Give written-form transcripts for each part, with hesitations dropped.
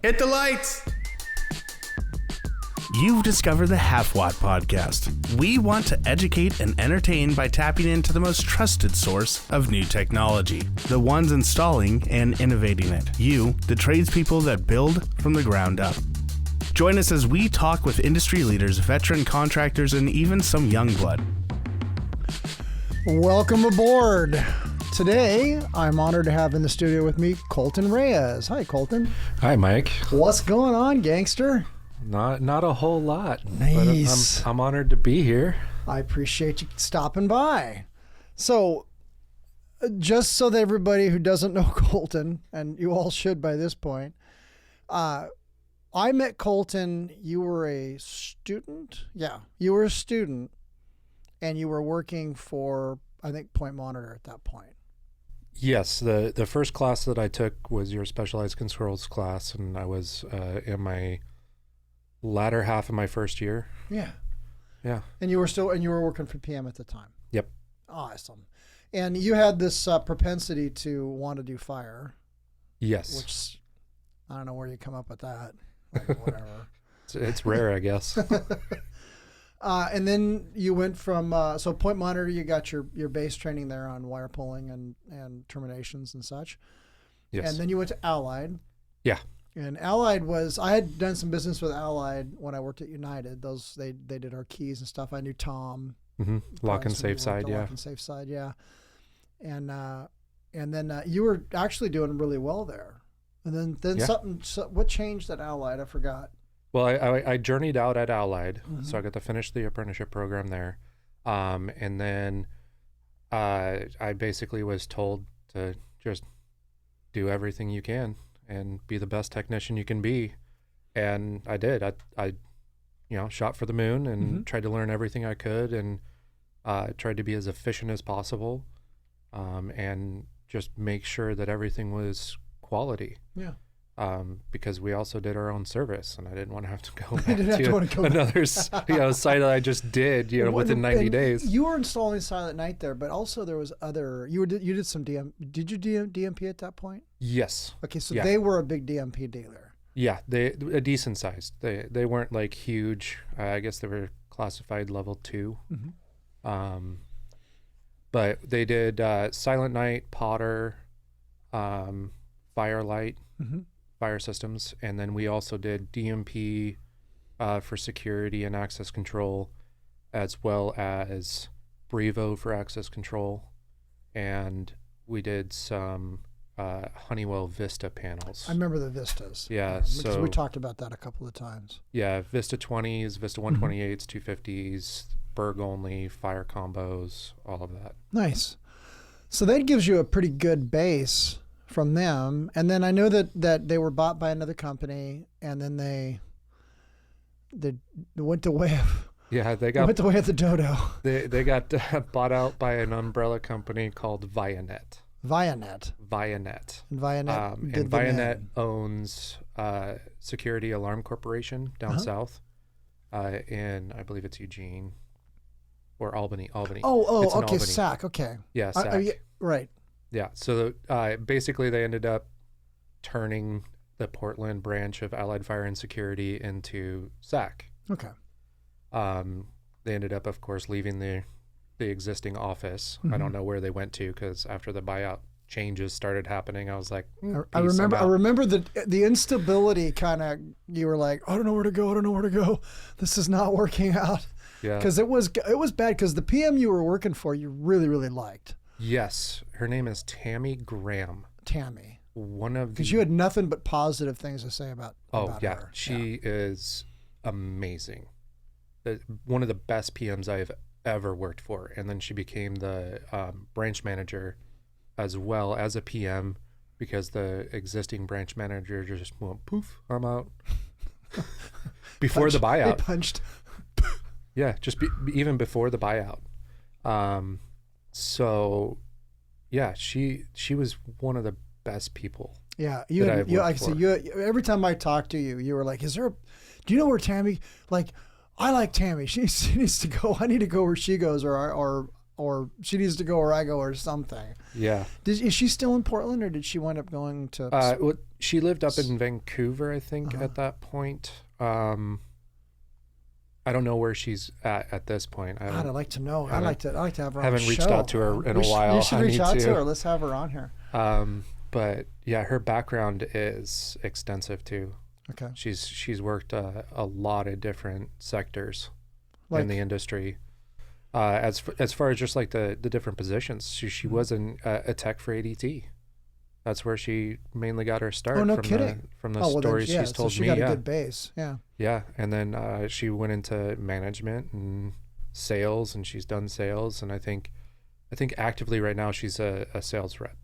Hit the lights! You've discovered the Halfwatt podcast. We want to educate and entertain by tapping into the most trusted source of new technology, the ones installing and innovating it. You, the tradespeople that build from the ground up. Join us as we talk with industry leaders, veteran contractors, and even some young blood. Welcome aboard. Today, I'm honored to have in the studio with me Colton Reyes. Hi, Colton. Hi, Mike. What's going on, gangster? Not a whole lot. Nice. But I'm honored to be here. I appreciate you stopping by. So, just so that everybody who doesn't know Colton, and you all should by this point, I met Colton. You were a student? Yeah, you were a student, and you were working for, I think, Point Monitor at that point. Yes, the first class that I took was your specialized controls class, and I was in my latter half of my first year. Yeah. Yeah. And you were working for PM at the time. Yep. Awesome. And you had this propensity to want to do fire. Yes. Which, I don't know where you come up with that. Like, whatever. It's rare, I guess. And then you went from, so Point Monitor, you got your base training there on wire pulling and terminations and such. Yes. And then you went to Allied. Yeah. And Allied was, I had done some business with Allied when I worked at United. They did our keys and stuff. I knew Tom. Mm-hmm. Lock and safe side, yeah. Lock and safe side, yeah. And then you were actually doing really well there. And then Yeah. what changed at Allied? I forgot. Well, I journeyed out at Allied, Mm-hmm. so I got to finish the apprenticeship program there. And then I basically was told to just do everything you can and be the best technician you can be. And I did. I shot for the moon and Mm-hmm. tried to learn everything I could and tried to be as efficient as possible and just make sure that everything was quality. Yeah. Because we also did our own service, and I didn't want to have to go back didn't have to wanna go back. another site that I just did, within 90 days. You were installing Silent Night there, but also there was other. You did some Did you DMP at that point? Yes. Okay, so Yeah. they were a big DMP dealer. Yeah, they a decent sized. They weren't like huge. I guess they were classified level 2. Mm-hmm. But they did Silent Night, Potter, Firelight. Mm-hmm. Fire systems, and then we also did DMP for security and access control, as well as Brevo for access control, and we did some Honeywell Vista panels. I remember the Vistas. Yeah, because so we talked about that a couple of times. Yeah, Vista 20s, Vista 128s, 250s, Berg only, fire combos, all of that. Nice. So that gives you a pretty good base from them, and then I know that they were bought by another company, and then they went the way of went the way of the dodo. They got bought out by an umbrella company called Vianet. Vianet. And Vianet owns Security Alarm Corporation down south, in I believe it's Eugene or Albany. Oh, It's in okay, Albany. SAC. Okay. Yeah, SAC. Yeah, right. Yeah, so basically they ended up turning the Portland branch of Allied Fire and Security into SAC. Okay. They ended up, of course, leaving the existing office. Mm-hmm. I don't know where they went to because after the buyout changes started happening, I was like, I remember the instability kind of. You were like, I don't know where to go. This is not working out. Yeah. Because it was bad. Because the PM you were working for, you really, really liked. Yes, her name is Tammy Graham. Tammy. Because you had nothing but positive things to say about her. She is amazing. One of the best PMs I've ever worked for. And then she became the branch manager as well as a PM because the existing branch manager just went, poof, I'm out. Before the buyout. They punched. Yeah, just even before the buyout. So, yeah, she was one of the best people. Yeah, every time I talked to you, you were like, do you know where Tammy, like, I like Tammy. She needs to go. I need to go where she goes, or or she needs to go where I go or something. Yeah. Is she still in Portland, or did she wind up going to? Well, she lived up in Vancouver, I think, at that point. I don't know where she's at this point. God, I'd like to know. I'd like to have her on haven't the reached show. out to her in a while. You should reach out to her. Let's have her on here. But yeah, her background is extensive too. Okay. She's worked a lot of different sectors Like- in the industry. As far as just like the different positions, she was a tech for ADT. That's where she mainly got her start. Oh, no from kidding. From the stories she's told so she me. got Yeah. a good base. Yeah. Yeah, and then she went into management and sales, and she's done sales, and I think actively right now she's a sales rep.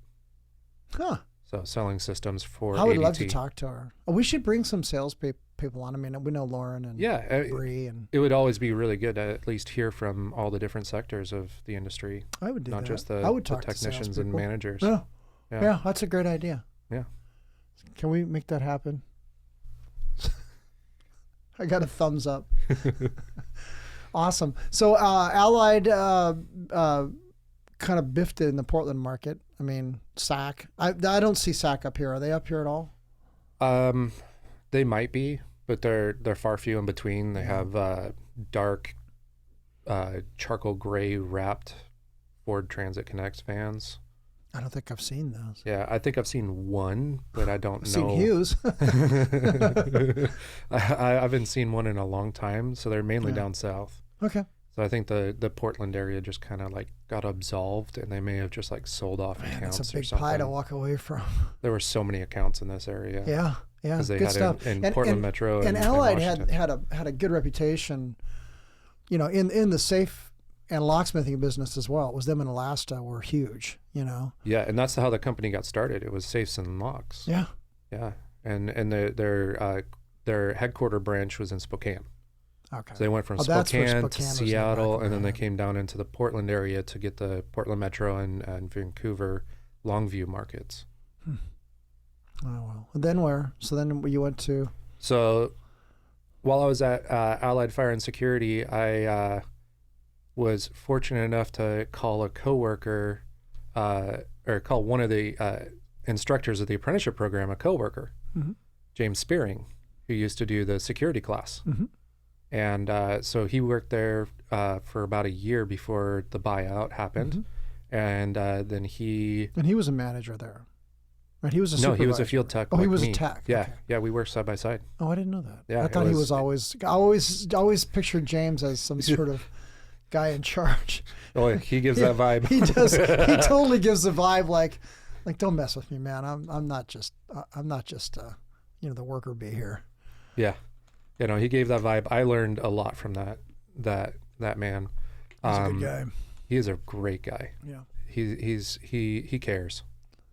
Huh. So selling systems for I would ADT. love to talk to her. Oh, we should bring some sales people on. I mean, we know Lauren and Bree, and it would always be really good to at least hear from all the different sectors of the industry, I would do not that. just I would the talk to technicians and salespeople. managers. Yeah. Yeah. Yeah, that's a great idea. Yeah. Can we make that happen? I got a thumbs up. Awesome. So Allied kind of biffed it in the Portland market. I mean, SAC. I don't see SAC up here. Are they up here at all? They might be, but they're far few in between. They have dark charcoal gray wrapped Ford Transit Connect vans. I don't think I've seen those. Yeah, I think I've seen one, but I don't know. Seen Hughes. I haven't seen one in a long time, so they're mainly down south. Okay. So I think the Portland area just kind of like got absolved, and they may have just like sold off accounts That's a or big something. pie to walk away from. There were so many accounts in this area. Yeah. Yeah. Because they Good had stuff. in Portland Metro and and Allied Washington. had a good reputation, you know, in the safe and locksmithing business as well. It was them in Alaska were huge, you know. Yeah, and that's how the company got started. It was safes and locks. Yeah. Yeah, and their headquarter branch was in Spokane. Okay. So they went from that's where Spokane to Spokane was in Seattle, back and then they around. came down into the Portland area to get the Portland Metro and Vancouver Longview markets. Oh well. And then where? So then you went to. So while I was at Allied Fire and Security, I was fortunate enough to call a coworker, or call one of the instructors of the apprenticeship program, a coworker, Mm-hmm. James Spearing, who used to do the security class. Mm-hmm. And so he worked there for about a year before the buyout happened. Mm-hmm. And then he... And he was a manager there, right? He was a No, he was a supervisor. field tech. Oh, he like was me. a tech. Yeah, Okay. yeah, we worked side by side. Oh, I didn't know that. Yeah, I thought it he was- was always pictured James as some sort of guy in charge. Oh, he gives that vibe. He does. He totally gives the vibe like don't mess with me, man. I'm not just the worker bee here. Yeah, you know, he gave that vibe. I learned a lot from that man. He's a good guy. He is a great guy. Yeah. He cares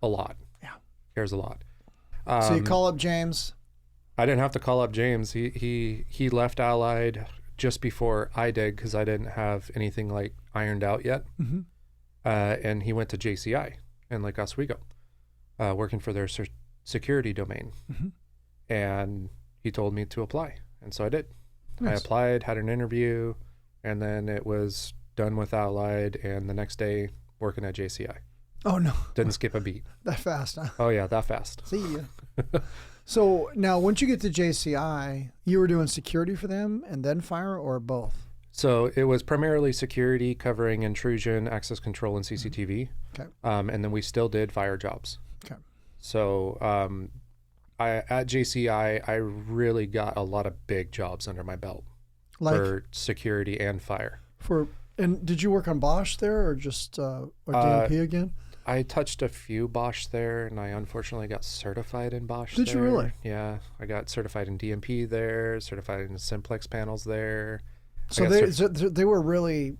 a lot. Yeah. Cares a lot. So you call up James. I didn't have to call up James. He left Allied just before I did because I didn't have anything like ironed out yet. Mm-hmm. And he went to JCI in Lake Oswego, working for their security domain. Mm-hmm. And he told me to apply. And so I did. Nice. I applied, had an interview, and then it was done with Allied. And the next day, working at JCI. Oh no, Didn't skip a beat. that fast, huh? Oh, yeah, that fast. See ya. So now, once you get to JCI, you were doing security for them and then fire, or both? So it was primarily security covering intrusion, access control, and CCTV. Okay. And then we still did fire jobs. Okay. So at JCI, I really got a lot of big jobs under my belt for security and fire. And did you work on Bosch there, or just or DMP again? I touched a few Bosch there, and I unfortunately got certified in Bosch. Did you really? Yeah, I got certified in DMP there, certified in Simplex panels there. So they were really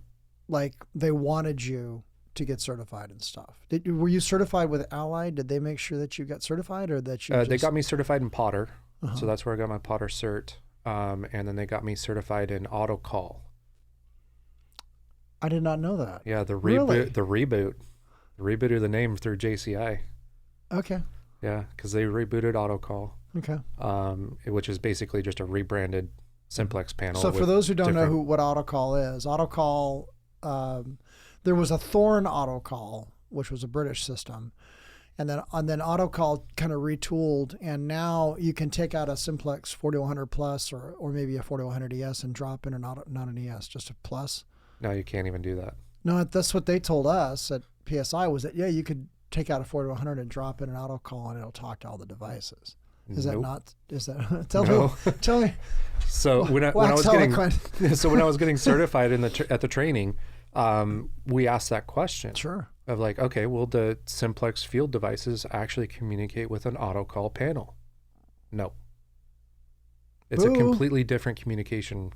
like they wanted you to get certified and stuff. Were you certified with Allied? Did they make sure that you got certified, or that you? They got me certified in Potter, Uh-huh. so that's where I got my Potter cert. And then they got me certified in AutoCall. I did not know that. Yeah, the Really? rebooted the name through JCI. Okay. Yeah, because they rebooted AutoCall, Okay. which is basically just a rebranded Simplex panel. So for with those who don't know different- what AutoCall is, AutoCall, There was a Thorn autocall, which was a British system. And then autocall kind of retooled, and now you can take out a simplex 4100 plus or maybe a 4100 ES and drop in not an ES, just a plus. No, you can't even do that. No, that's what they told us at PSI was that, yeah, you could take out a 4100 and drop in an autocall and it'll talk to all the devices. Is that not? Is that tell me? So when I was getting certified at the training, we asked that question. Sure. Of like, okay, will the simplex field devices actually communicate with an autocall panel? No. It's a completely different communication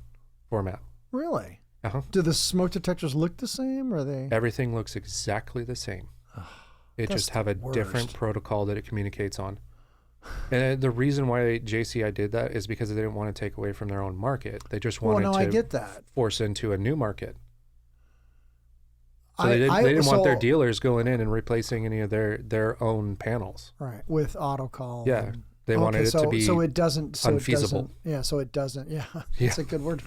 format. Really? Uh-huh. Do the smoke detectors look the same, or are they? Everything looks exactly the same. It just have a different protocol that it communicates on. And the reason why JCI did that is because they didn't want to take away from their own market. They just wanted I get that. Force into a new market. So they didn't want their dealers going in and replacing any of their own panels. Right, with autocall. Yeah, they wanted it to be unfeasible. It doesn't. Yeah, it's a good word.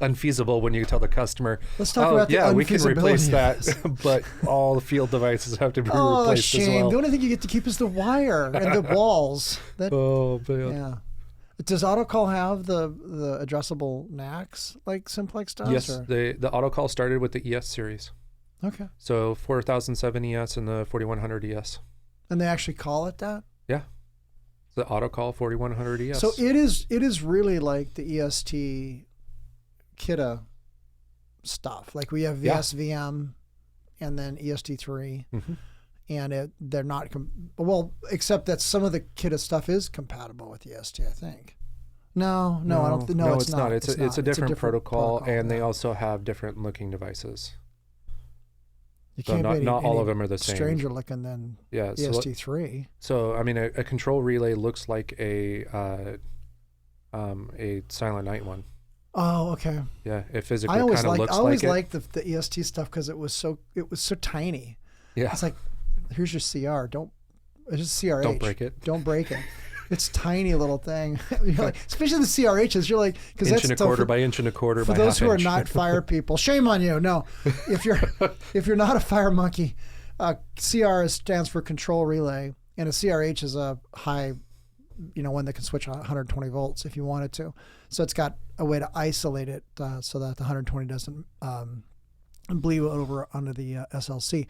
Unfeasible when you tell the customer, let's talk about the unfeasibility. we can replace that, but all the field devices have to be replaced shame. as well. The only thing you get to keep is the wire and the walls. Oh, man. Yeah. Does autocall have the addressable NACs like simplex does? Yes, the autocall started with the ES series. Okay. So 4007 ES and the 4100 ES. And they actually call it that? Yeah. The autocall 4100 ES. So it is really like the EST Kidda stuff. Like we have VSVM and then EST3. Mm-hmm. And they're not except that some of the Kidda stuff is compatible with EST, I think. No, I don't. No, it's not. It's a different protocol, and they also have different looking devices. You can't not all of them are the same. Stranger looking than EST3. So I mean, a control relay looks like a Silent Night one. Oh, okay. Yeah, it physically kind of looks like it. I always liked the EST stuff because it was so tiny. Yeah, it's like, here's your CR. It's just CRH. Don't break it. Don't break it. It's tiny little thing. You're like, especially the CRHs. You're like, because that's inch and a quarter by inch and a quarter by half inch. For those who are not fire people, shame on you. No, if you're not a fire monkey, CR stands for control relay, and a CRH is a high, one that can switch 120 volts if you wanted to. So it's got a way to isolate it so that the 120 doesn't bleed over onto the SLC.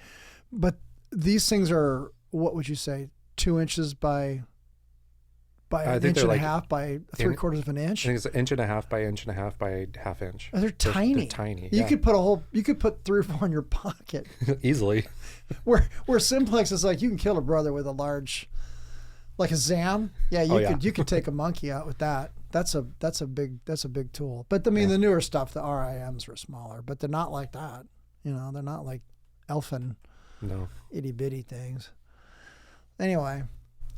But these things are, what would you say, 2 inches by an inch and a half by 3/4 of an inch. I think it's an inch and a half by inch and a half by half inch. They're tiny. They're tiny. You could put 3 or 4 in your pocket easily. Where simplex is like you can kill a brother with a large, like a ZAM. Yeah, you could take a monkey out with that. That's a big tool. But I mean the newer stuff, the RIMs were smaller, but they're not like that. They're not like elfin, itty bitty things. Anyway,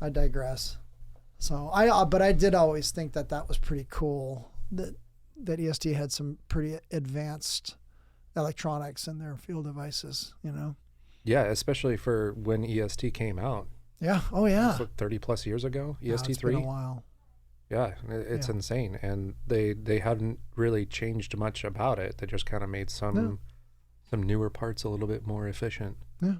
I digress. So but I did always think that was pretty cool that EST had some pretty advanced electronics in their field devices, Yeah, especially for when EST came out. Yeah. Oh yeah. 30 plus years ago, EST3. It's been a while. Yeah, it's insane, and they hadn't really changed much about it. They just kind of made some newer parts a little bit more efficient. Yeah.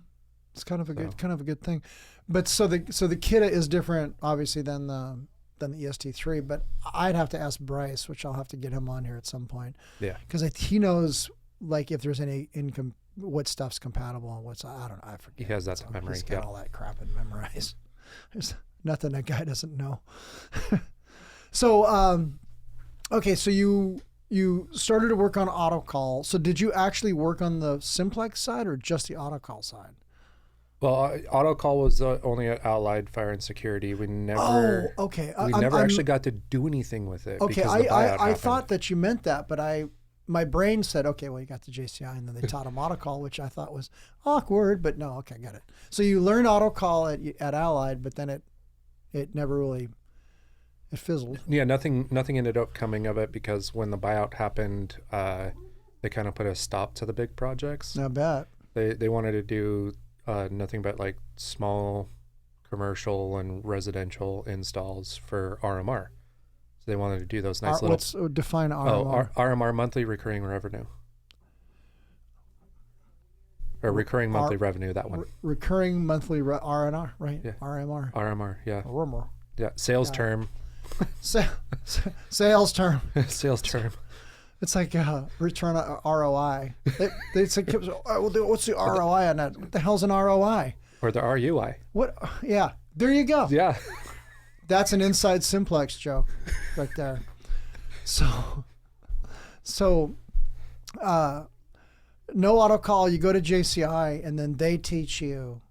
It's kind of a good thing, but so the Kidda is different, obviously, than the EST3. But I'd have to ask Bryce, which I'll have to get him on here at some point. Yeah, because he knows like if there's any what stuff's compatible and what's I don't know. I forget. He has that memory. He's got all that crap and memorize. There's nothing that guy doesn't know. So okay, so you started to work on autocall. So did you actually work on the simplex side or just the autocall side? Well, autocall was only at Allied Fire and Security. We never. Oh, okay. We never actually got to do anything with it. Okay, because the buyout I thought that you meant that, but my brain said, okay, well, you got the JCI, and then they taught him autocall, which I thought was awkward, but no, okay, I got it. So you learned autocall at Allied, but then it never really. It fizzled. Yeah, nothing ended up coming of it because when the buyout happened, they kind of put a stop to the big projects. I bet. They wanted to do nothing but like small commercial and residential installs for RMR. So they wanted to do those nice little... Define RMR. RMR, monthly recurring revenue. or recurring monthly revenue. That one. Recurring monthly R&R, right? Yeah. RMR. RMR. Yeah. RMR. Yeah. Sales term. Sales term. Sales term. It's like return on ROI. They say, what's the ROI on that? What the hell's an ROI? Or the RUI. What? Yeah. There you go. Yeah. That's an inside Simplex joke right there. So no auto call. You go to JCI, and then they teach you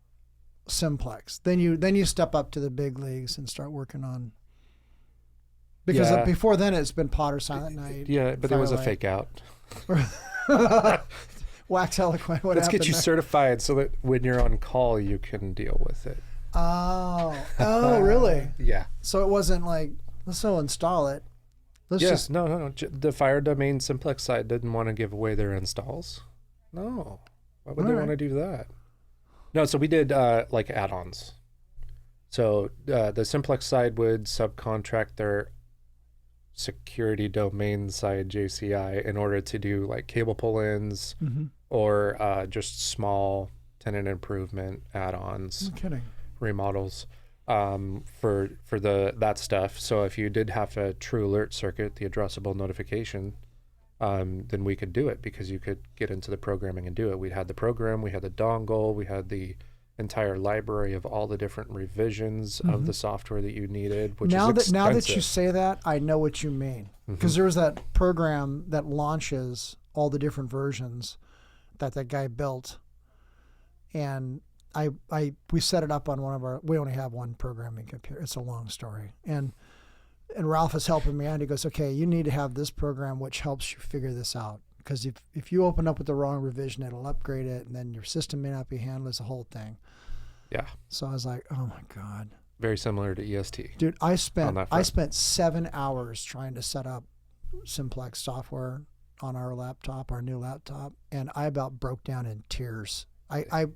Simplex. Then you step up to the big leagues and start working on. Because before then, it's been Potter Silent Night. Yeah, but there was a fake out. Wax eloquent. Let's get you certified so that when you're on call, you can deal with it. Oh, really? Yeah. So it wasn't like, let's not install it. No. The fire domain Simplex side didn't want to give away their installs. No. Why would they want to do that? No, so we did like add-ons. So the Simplex side would subcontract their security domain side JCI in order to do like cable pull-ins or just small tenant improvement add-ons. No kidding. Remodels for that stuff. So if you did have a true alert circuit, the addressable notification, then we could do it because you could get into the programming and do it. We had the program, we had the dongle, we had the entire library of all the different revisions of the software that you needed, which is expensive. Now that you say that, I know what you mean. Because there was that program that launches all the different versions that guy built. And we set it up on we only have one programming computer. It's a long story. And Ralph is helping me out. He goes, okay, you need to have this program which helps you figure this out. Because if you open up with the wrong revision, it'll upgrade it, and then your system may not be handled as a whole thing. Yeah. So I was like, oh my God. Very similar to EST. Dude, I spent 7 hours trying to set up Simplex software on our new laptop, and I about broke down in tears.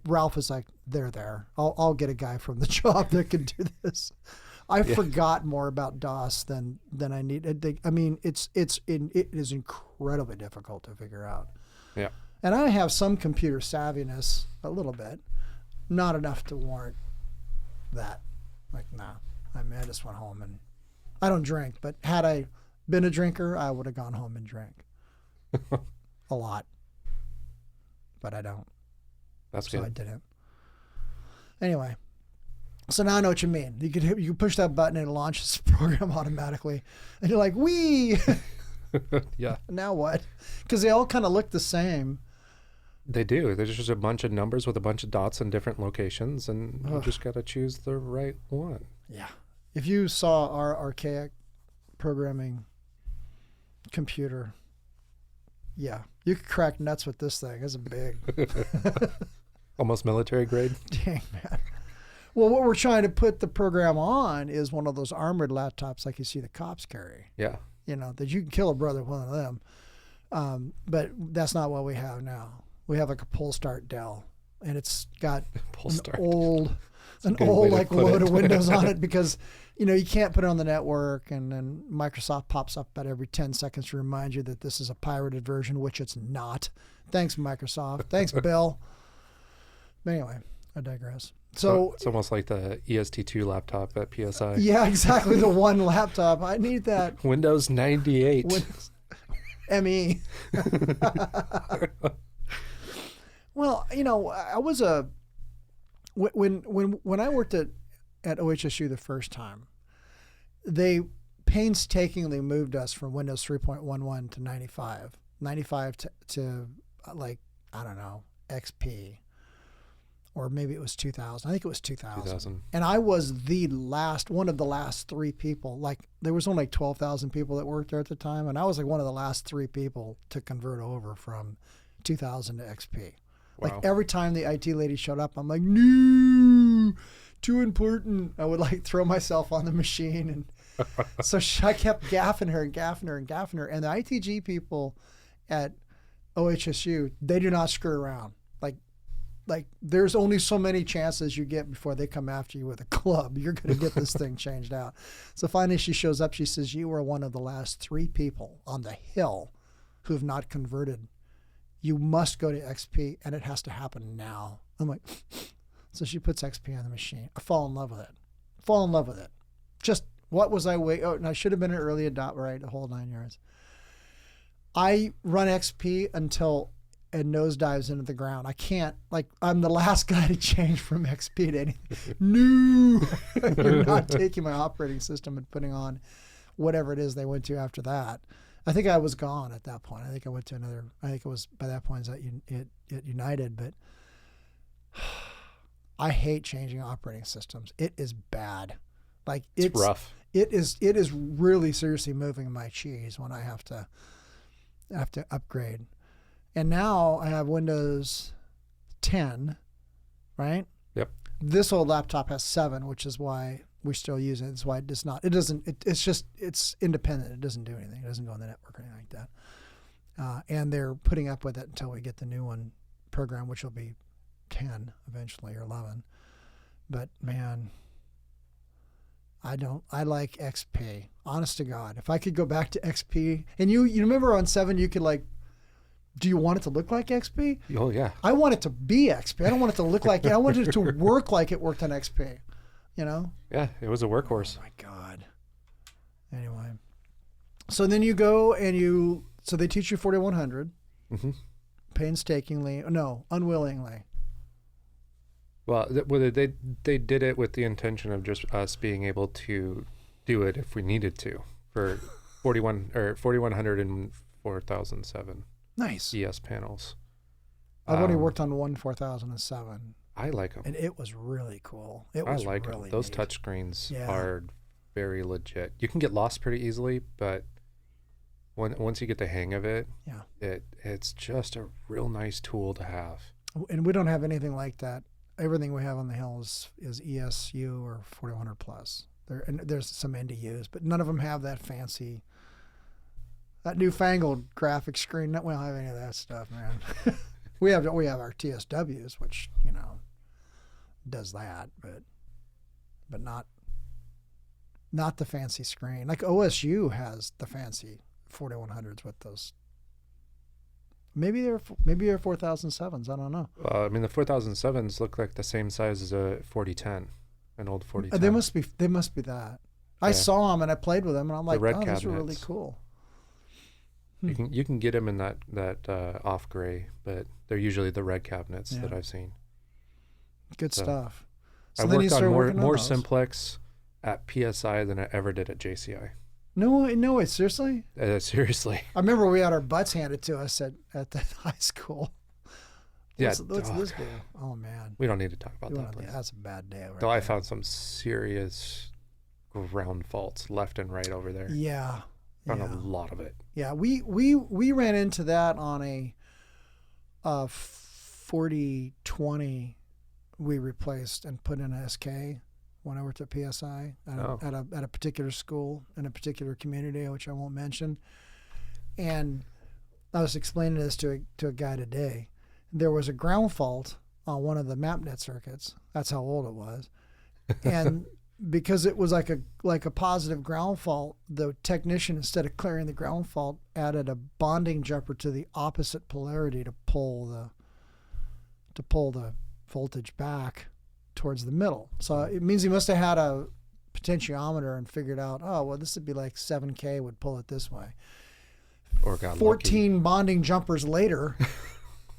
Ralph was like, they're there. I'll get a guy from the job that can do this. I forgot more about DOS than I need. I mean, it is incredibly difficult to figure out. Yeah. And I have some computer savviness, a little bit, not enough to warrant that. Like, nah. I mean, I just went home and I don't drink, but had I been a drinker, I would have gone home and drank a lot. But I don't. That's good. So I didn't. Anyway. So now I know what you mean. You can push that button and it launches the program automatically. And you're like, wee! Yeah. Now what? Because they all kind of look the same. They do. There's just a bunch of numbers with a bunch of dots in different locations, and you just got to choose the right one. Yeah. If you saw our archaic programming computer, yeah, you could crack nuts with this thing. It's big. Almost military grade. Dang, man. Well, what we're trying to put the program on is one of those armored laptops like you see the cops carry. Yeah. You know, that you can kill a brother with one of them. But that's not what we have now. We have like a pull start Dell, and it's got an old like load of Windows on it because, you know, you can't put it on the network, and then Microsoft pops up about every 10 seconds to remind you that this is a pirated version, which it's not. Thanks, Microsoft. Thanks, Bill. But anyway, I digress. So it's almost like the EST2 laptop at PSI. Yeah, exactly. The one laptop. I need that. Windows 98. ME. Well, you know, I was when I worked at OHSU the first time, they painstakingly moved us from Windows 3.11 to 95 to like, I don't know, XP. Or maybe it was 2000. I think it was 2000. And I was one of the last three people. Like, there was only like 12,000 people that worked there at the time, and I was like one of the last three people to convert over from 2000 to XP. Wow. Like, every time the IT lady showed up, I'm like, no, too important. I would like throw myself on the machine. And so I kept gaffing her. And the ITG people at OHSU, they do not screw around. Like, there's only so many chances you get before they come after you with a club. You're going to get this thing changed out. So finally she shows up. She says, you were one of the last three people on the Hill who have not converted You must go to XP, and it has to happen now. I'm like, so she puts XP on the machine. I fall in love with it. Just what was I waiting? Oh, and I should have been an early adopter, right? The whole 9 yards. I run XP until it nosedives into the ground. I can't, like, I'm the last guy to change from XP to anything. No, you're not taking my operating system and putting on whatever it is they went to after that. I think I was gone at that point. I think I went to another, I think it was by that point at United, but I hate changing operating systems. It is bad. Like it's rough. It is really seriously moving my cheese when I have to upgrade. And now I have Windows 10, right? Yep. This old laptop has 7, which is why we still use it. It's why it's independent. It doesn't do anything. It doesn't go on the network or anything like that. And they're putting up with it until we get the new one program, which will be 10 eventually or 11. But man, I like XP. Honest to God. If I could go back to XP, and you remember on 7 you could like, do you want it to look like XP? Oh yeah. I want it to be XP. I don't want it to look like it. I want it to work like it worked on XP. You know? Yeah, it was a workhorse. Oh my God. Anyway. So then you go and so they teach you 4100 painstakingly, no, unwillingly. Well, they did it with the intention of just us being able to do it if we needed to for 4100 and 4007. Nice. ES panels. I've only worked on one 4007. I like them. And it was really cool. It I was like really them. Those neat. touchscreens are very legit. You can get lost pretty easily, but once you get the hang of it, it's just a real nice tool to have. And we don't have anything like that. Everything we have on the hill is ESU or 4100 plus. There's some NDUs, but none of them have that fancy, that newfangled graphic screen. We don't have any of that stuff, man. we have our TSWs, which does that, but not the fancy screen. Like OSU has the fancy 4100s with those. Maybe they're 4007s. I don't know. I mean, the 4007s look like the same size as a 4010, an old 4010. They must be that. I saw them and I played with them and I'm like, oh, these are really cool. You can get them in that off gray, but they're usually the red cabinets that I've seen. Good stuff. So I then worked on more Simplex at PSI than I ever did at JCI. No way, seriously? Seriously. I remember we had our butts handed to us at the high school. What's this deal? Oh, man. We don't need to talk about that place. That's a bad day. Though I found some serious ground faults left and right over there. Yeah. Found a lot of it. Yeah, we ran into that on a 4020 we replaced and put in a SK when I worked at PSI at a particular school in a particular community, which I won't mention. And I was explaining this to a guy today. There was a ground fault on one of the MapNet circuits. That's how old it was. And because it was like a positive ground fault, the technician, instead of clearing the ground fault, added a bonding jumper to the opposite polarity to pull the voltage back towards the middle. So it means he must have had a potentiometer and figured out, oh, well, this would be like 7K would pull it this way. Or got 14 lucky. bonding jumpers later,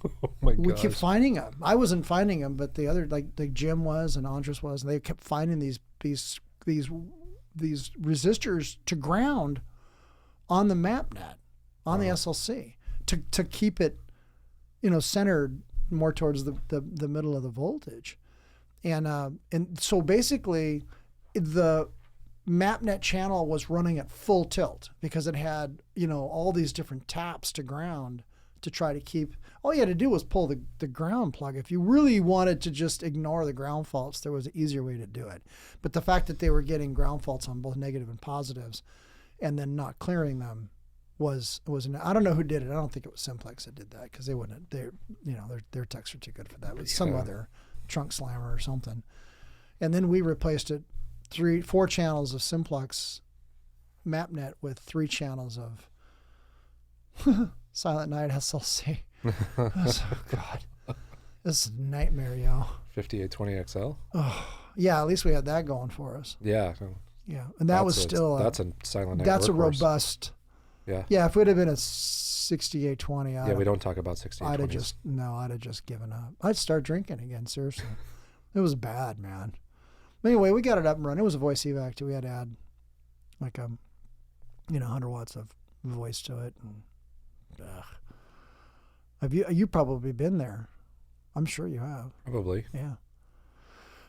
oh my we gosh. kept finding them. I wasn't finding them, but the other, like Jim was and Andres was, and they kept finding these resistors to ground on the MapNet, on the SLC, to keep it, centered more towards the middle of the voltage. And so basically the MapNet channel was running at full tilt because it had, all these different taps to ground to try to keep. All you had to do was pull the ground plug. If you really wanted to just ignore the ground faults, there was an easier way to do it. But the fact that they were getting ground faults on both negative and positives and then not clearing them was I don't know who did it. I don't think it was Simplex that did that because they wouldn't. Their techs are too good for that. But some other trunk slammer or something. And then we replaced it 4 channels of Simplex MapNet with 3 channels of Silent Night SLC. Oh, God. This is a nightmare, yo. 5820XL? Oh, yeah, at least we had that going for us. Yeah. Yeah, and that was still... that's a silent night That's workhorse. a robust... Yeah. Yeah, if it would have been a 6820... Yeah, we don't talk about 6820s. I'd have just given up. I'd start drinking again, seriously. It was bad, man. Anyway, we got it up and running. It was a voice evac too. We had to add like 100 watts of voice to it. And, have you probably been there? I'm sure you have. Probably. Yeah.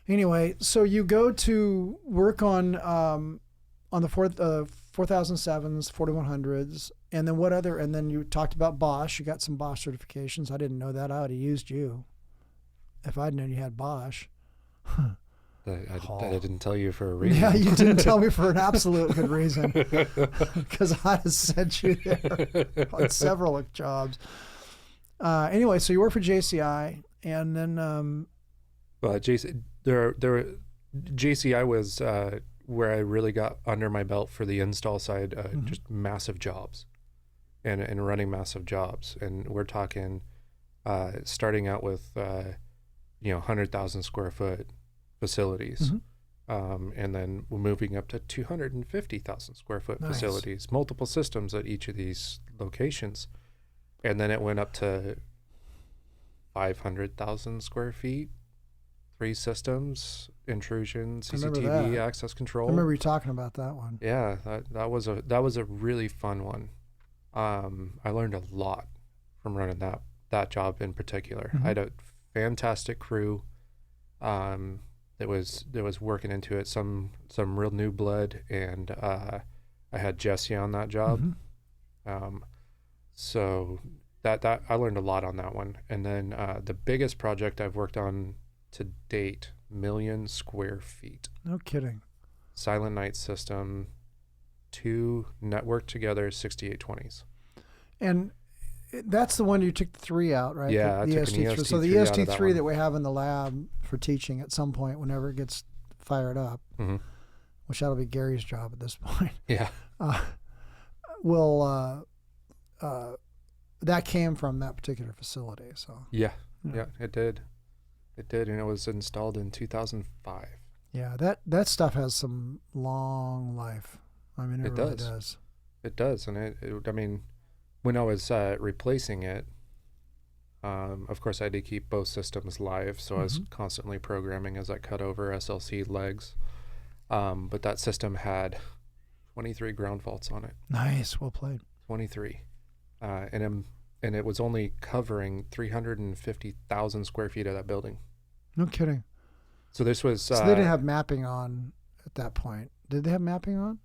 Anyway, so you go to work on the 4007s, 4100s, and then what other? And then you talked about Bosch. You got some Bosch certifications. I didn't know that. I would have used you if I'd known you had Bosch. I didn't tell you for a reason. Yeah, you didn't tell me for an absolute good reason, because I have sent you there on several jobs. Anyway, so you work for JCI, and then JCI was where I really got under my belt for the install side, just massive jobs, and running massive jobs, and we're talking starting out with 100,000 square foot facilities. And then we're moving up to 250,000 square foot facilities, multiple systems at each of these locations. And then it went up to 500,000 square feet, 3 systems, intrusion, CCTV, access control. I remember you talking about that one. Yeah, that was a really fun one. I learned a lot from running that job in particular. I had a fantastic crew. That was working into it, some real new blood, and I had Jesse on that job. So that I learned a lot on that one. And then the biggest project I've worked on to date, 1 million square feet. No kidding. Silent night system, 2 networked together 6820s. And that's the one you took the 3 out, right? Yeah, the I took an EST3 So the out of that EST3 one. that we have in the lab for teaching at some point, whenever it gets fired up, which that'll be Gary's job at this point. Yeah. That came from that particular facility. So Yeah, it did, and it was installed in 2005. Yeah, that stuff has some long life. I mean, it really does. It does, and I mean, when I was replacing it, of course I had to keep both systems live, so I was constantly programming as I cut over SLC legs. But that system had 23 ground faults on it. Nice, well played. 23, and it was only covering 350,000 square feet of that building. No kidding. So this was. So they didn't have mapping on at that point. Did they have mapping on?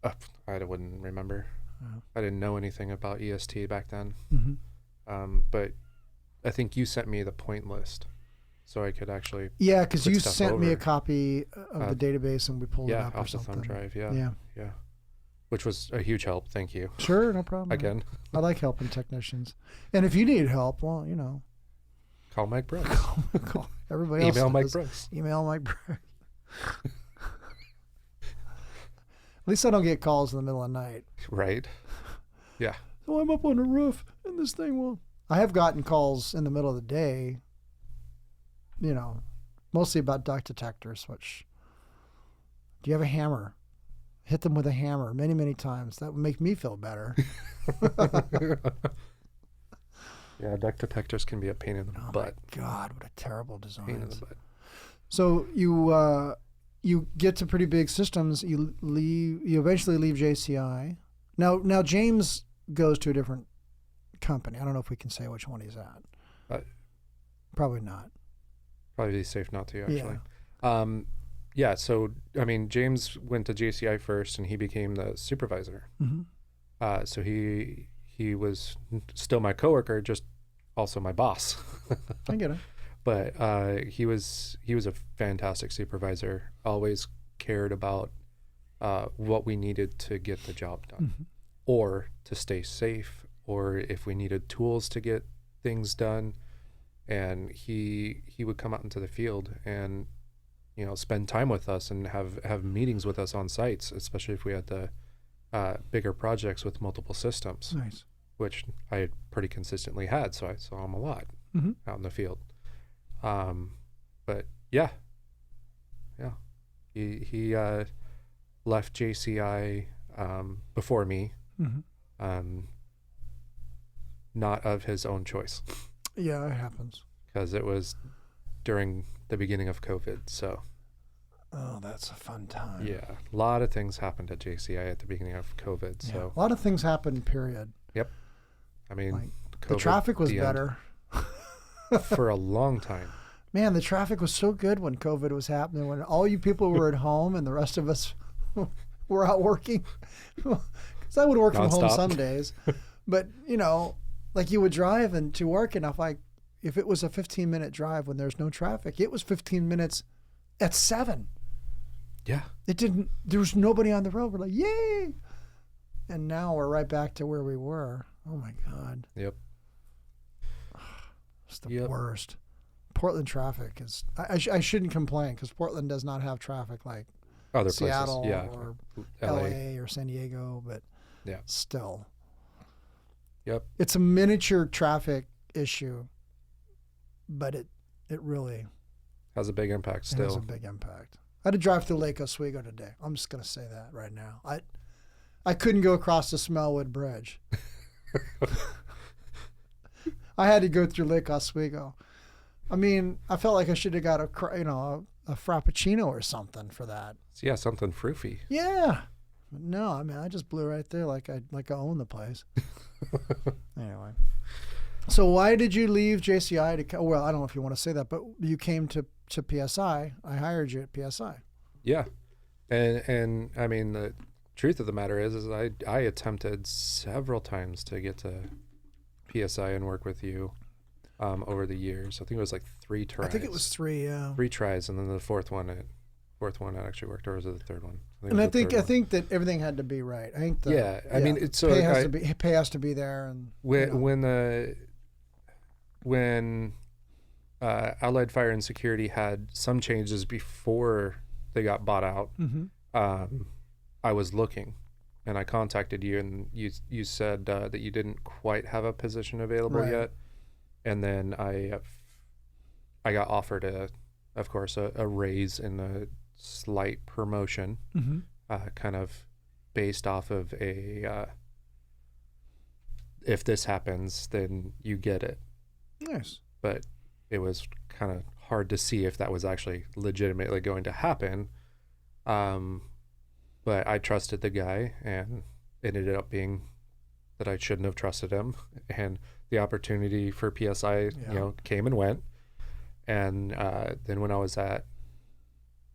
I wouldn't remember. Oh. I didn't know anything about EST back then. But I think you sent me the point list, so I could actually. Yeah, because you stuff sent me over. a copy of the database, and we pulled it up or off the something. thumb drive. Yeah. Which was a huge help. Thank you. Sure, no problem. Again. I like helping technicians, and if you need help, well, Call Mike Brooks. call everybody else. Email Mike does. Brooks. Email Mike Brooks. At least I don't get calls in the middle of the night. Right. Yeah. So I'm up on the roof and this thing won't. I have gotten calls in the middle of the day, mostly about duct detectors, which, do you have a hammer? Hit them with a hammer many, many times. That would make me feel better. Yeah, duct detectors can be a pain in the butt. My God, what a terrible design. Pain in the butt. So you get to pretty big systems. You eventually leave JCI. Now James goes to a different company. I don't know if we can say which one he's at. Probably not. Probably safe not to, actually. Yeah. So I mean, James went to JCI first, and he became the supervisor. So he was still my coworker, just also my boss. I get it. But he was a fantastic supervisor. Always cared about what we needed to get the job done, or to stay safe, or if we needed tools to get things done. And he would come out into the field and spend time with us and have meetings with us on sites, especially if we had the bigger projects with multiple systems. Nice. which I had pretty consistently had, so I saw him a lot out in the field. But yeah, he left JCI before me, not of his own choice. Yeah, it happens. Because it was during the beginning of COVID, so. Oh, that's a fun time. Yeah, a lot of things happened at JCI at the beginning of COVID. Yeah, So a lot of things happened, period. Yep. I mean, Like, COVID, the traffic was the better. for a long time. Man, the traffic was so good when COVID was happening, when all you people were at home and the rest of us were out working. Because I would work from home Nonstop. some days. But, you know, like you would drive and to work, and if it was a 15-minute drive when there's no traffic, it was 15 minutes at 7. Yeah. There was nobody on the road. We're like, yay! And now we're right back to where we were. Oh my God. Yep. It's the worst. Portland traffic is, I shouldn't complain because Portland does not have traffic like Other Seattle places. Yeah. or LA or San Diego, but Yeah. still. Yep. It's a miniature traffic issue, but it really Has a big impact it has a still. big impact. I had to drive through Lake Oswego today. I'm just going to say that right now. I couldn't go across the Smellwood Bridge. I had to go through Lake Oswego. I mean, I felt like I should have got a frappuccino or something for that. So yeah, something froofy. Yeah. But no, I mean, I just blew right there like I own the place. Anyway. So why did you leave JCI to, well, I don't know if you want to say that, but you came to PSI. I hired you at PSI. Yeah. And I mean, the truth of the matter is I attempted several times to get to PSI and work with you over the years. I think it was like 3 tries. I think it was 3, yeah. 3 tries, and then the fourth one I actually worked, or was it the third one? I think that everything had to be right. I think I mean, it's so pay has to be there, and when Allied Fire and Security had some changes before they got bought out, I was looking, and I contacted you, and you said that you didn't quite have a position available yet, and then I got offered of course a raise and a slight promotion, kind of based off of if this happens, then you get it. Nice. But it was kind of hard to see if that was actually legitimately going to happen. But I trusted the guy, and it ended up being that I shouldn't have trusted him. And the opportunity for PSI, came and went. And then when I was at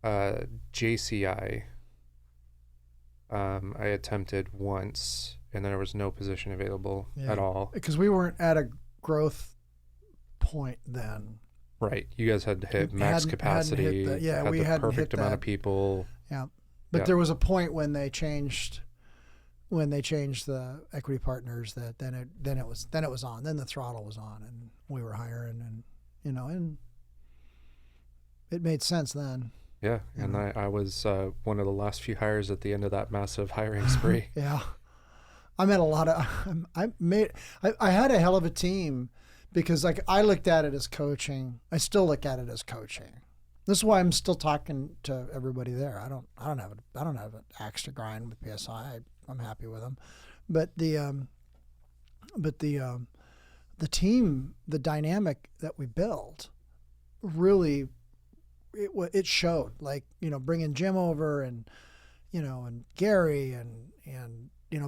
JCI, I attempted once, and then there was no position available at all. Because we weren't at a growth point then. Right. You guys had hit max capacity. Had we the hadn't perfect hit amount that. of people. Yeah. But there was a point when they changed the equity partners that then it was on. Then the throttle was on, and we were hiring, and and it made sense then. Yeah, and I was one of the last few hires at the end of that massive hiring spree. Yeah. I met a lot of I had a hell of a team, because like I looked at it as coaching. I still look at it as coaching. This is why I'm still talking to everybody there. I don't have an axe to grind with PSI. I'm happy with them, but the team, the dynamic that we built, really, it showed. Like bringing Jim over and and Gary and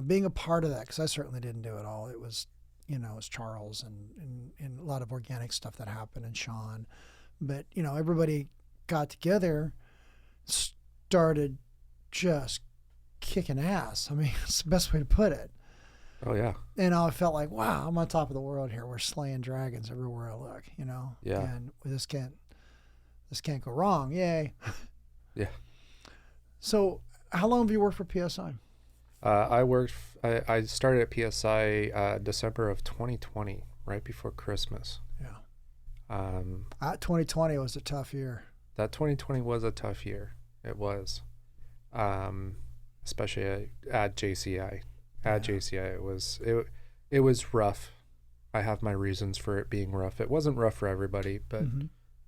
being a part of that, because I certainly didn't do it all. It was it was Charles and a lot of organic stuff that happened, and Sean, but everybody got together, started just kicking ass. I mean, it's the best way to put it. Oh yeah. And I felt like, wow, I'm on top of the world here. We're slaying dragons everywhere I look, Yeah. And this can't go wrong. Yay. Yeah. So how long have you worked for PSI? I started at PSI December of 2020, right before Christmas. Yeah. 2020 was a tough year. That 2020 was a tough year. It was, especially at JCI. At JCI, It was rough. I have my reasons for it being rough. It wasn't rough for everybody, but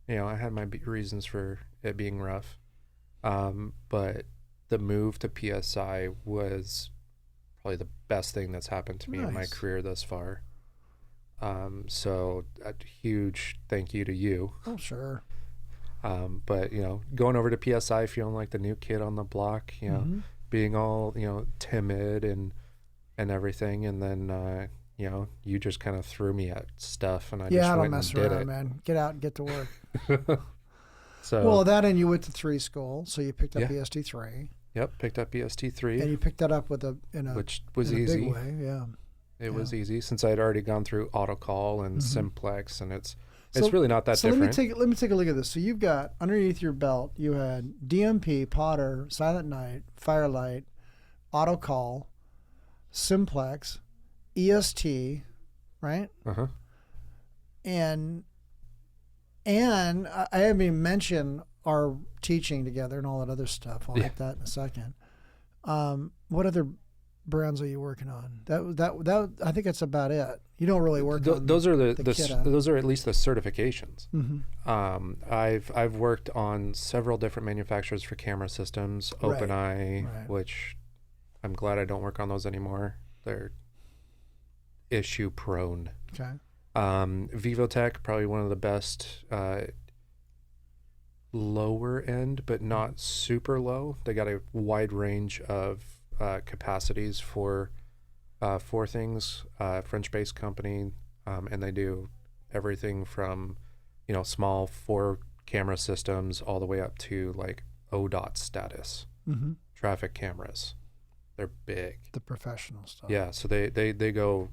I had my reasons for it being rough. But the move to PSI was probably the best thing that's happened to me in my career thus far. So a huge thank you to you. Oh, sure. But going over to PSI, feeling like the new kid on the block, being all, timid and everything. And then, you just kind of threw me at stuff and I just went and did it. Man. Get out and get to work. So, well, that and you went to 3 school, so you picked up EST3. Yep, picked up EST3. And you picked that up which was easy. Big way, yeah. It was easy since I'd already gone through AutoCall and Simplex, and it's really not that different. Let me take a look at this. So you've got underneath your belt, you had DMP, Potter, Silent Night, Firelight, AutoCall, Simplex, EST, right? Uh-huh. And I haven't even mentioned our teaching together and all that other stuff. I'll hit that in a second. What other brands are you working on? That I think that's about it. You don't really work on those are those are at least the certifications. Mm-hmm. I've worked on several different manufacturers for camera systems. OpenEye, which I'm glad I don't work on those anymore. They're issue prone. Okay. Vivotech, probably one of the best lower end, but not super low. They got a wide range of capacities for things. French-based company, and they do everything from small 4 camera systems all the way up to like ODOT status traffic cameras. They're big. The professional stuff. Yeah, so they go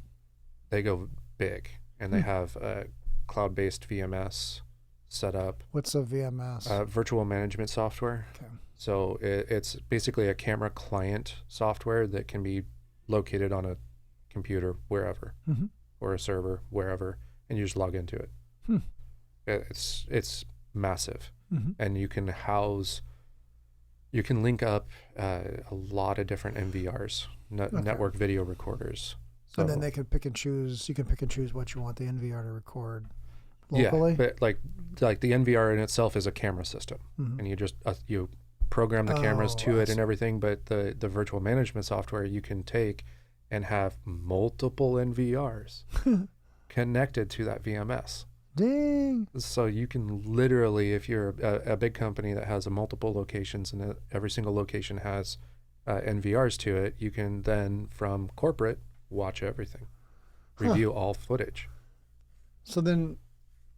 big, and they have a cloud-based VMS set up. What's a VMS? Virtual management software. Okay. So it's basically a camera client software that can be located on a computer wherever, or a server wherever, and you just log into it. It's massive, and you can link up a lot of different NVRs, network video recorders. So, and then they can pick and choose. You can pick and choose what you want the NVR to record locally. Yeah, but like the NVR in itself is a camera system, and you just you program the cameras to it and everything. But the virtual management software you can take and have multiple NVRs connected to that VMS. Dang! So you can literally, if you're a big company that has multiple locations and every single location has NVRs to it, you can then from corporate watch everything, review all footage. So then,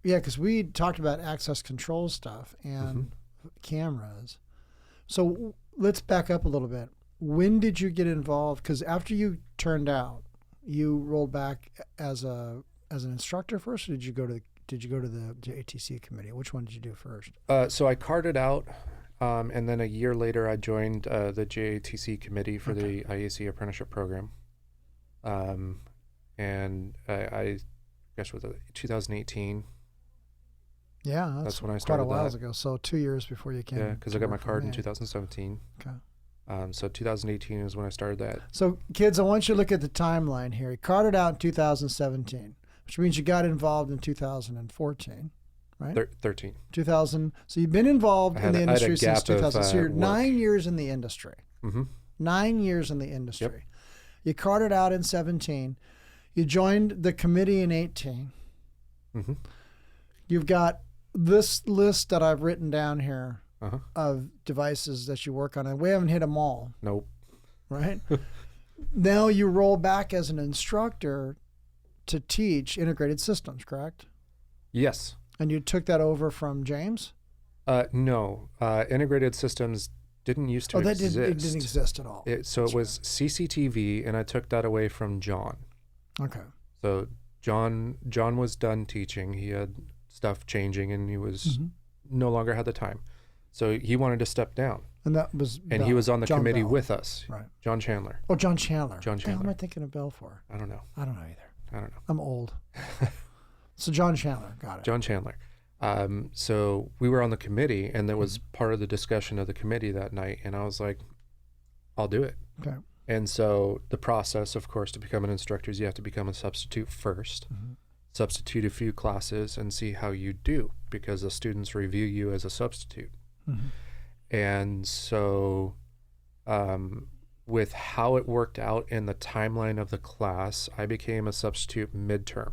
because we talked about access control stuff and cameras. So let's back up a little bit. When did you get involved? Because after you turned out, you rolled back as an instructor first, or did you go to the JATC committee? Which one did you do first? So I carded out, and then a year later I joined the JATC committee for the IAC apprenticeship program. And I guess with 2018. Yeah, that's when I started. Quite a while ago. So 2 years before you came. Yeah, because I got my card in 2017. Okay. So 2018 is when I started that. So kids, I want you to look at the timeline here. You carded out in 2017, which means you got involved in 2014, right? 13. 2000. So you've been involved in the industry since 2000. So you're 9 years in the industry. 9 years in the industry. Yep. You carded out in 17. You joined the committee in 18. You've got this list that I've written down here of devices that you work on, and we haven't hit them all. Nope. Right? Now you roll back as an instructor to teach integrated systems, correct? Yes. And you took that over from James? No. Integrated systems didn't used to exist. It didn't exist at all. It was CCTV, and I took that away from John. Okay. So John was done teaching. He had stuff changing, and he was no longer had the time. So he wanted to step down. And that was and Bell. he was on the John committee Bell. with us. Right. John Chandler. Oh, John Chandler. John Chandler. What am I thinking of Bell for? I don't know. I don't know either. I don't know. I'm old. So John Chandler. Got it. John Chandler. So we were on the committee, and there was part of the discussion of the committee that night, and I was like, I'll do it. Okay. And so the process, of course, to become an instructor is you have to become a substitute first, substitute a few classes and see how you do, because the students review you as a substitute. And so with how it worked out in the timeline of the class, I became a substitute midterm.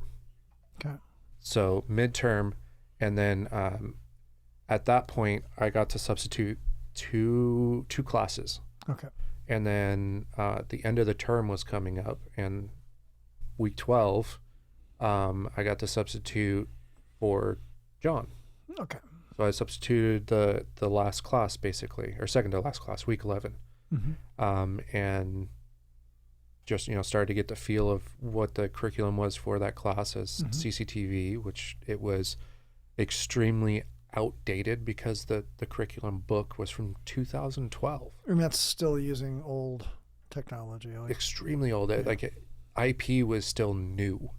Okay. So midterm, and then at that point, I got to substitute two classes. Okay. And then the end of the term was coming up, and week 12, I got to substitute for John. Okay. So I substituted the last class, basically, or second to last class, week 11. And just, started to get the feel of what the curriculum was for that class as CCTV, which it was extremely outdated because the curriculum book was from 2012. And that's still using old technology. Extremely old. IP was still new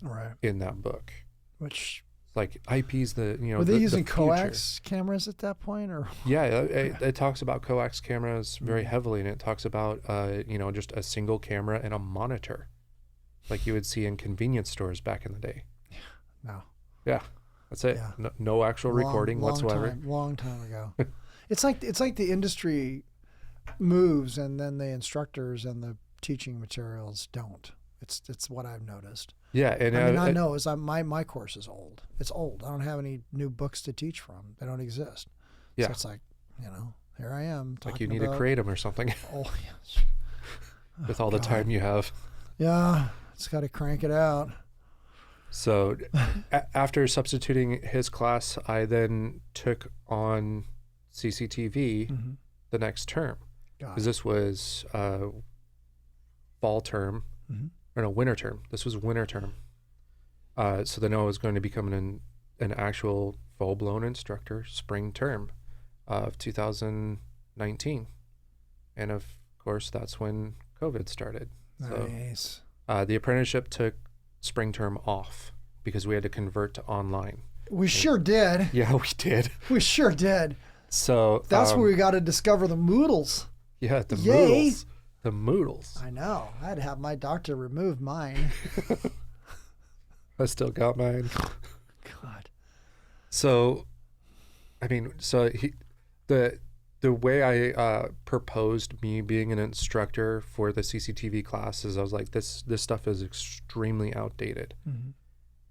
in that book. Which, like, IP's were they using coax cameras at that point, or? Yeah, it talks about coax cameras very heavily, and it talks about just a single camera and a monitor, like you would see in convenience stores back in the day. No. Yeah, that's it. Yeah. No actual recording whatsoever. Long time ago. It's like the industry moves, and then the instructors and the teaching materials don't. It's what I've noticed. Yeah, and I know is my course is old. It's old. I don't have any new books to teach from. They don't exist. Yeah. So it's like, here I am. Like you need to create them or something. Oh, yes. With all the time you have. Yeah, it's got to crank it out. So after substituting his class, I then took on CCTV the next term. Because this was fall term. Or no, winter term. This was winter term. So then I was going to become an actual full-blown instructor spring term of 2019. And of course, that's when COVID started. Nice. So the apprenticeship took spring term off because we had to convert to online. We sure did. Yeah, we did. We sure did. So that's where we got to discover the Moodles. Yeah, the Moodles. The Moodles. I know. I had to have my doctor remove mine. I still got mine. God. So, the way I proposed me being an instructor for the CCTV classes, I was like, this stuff is extremely outdated.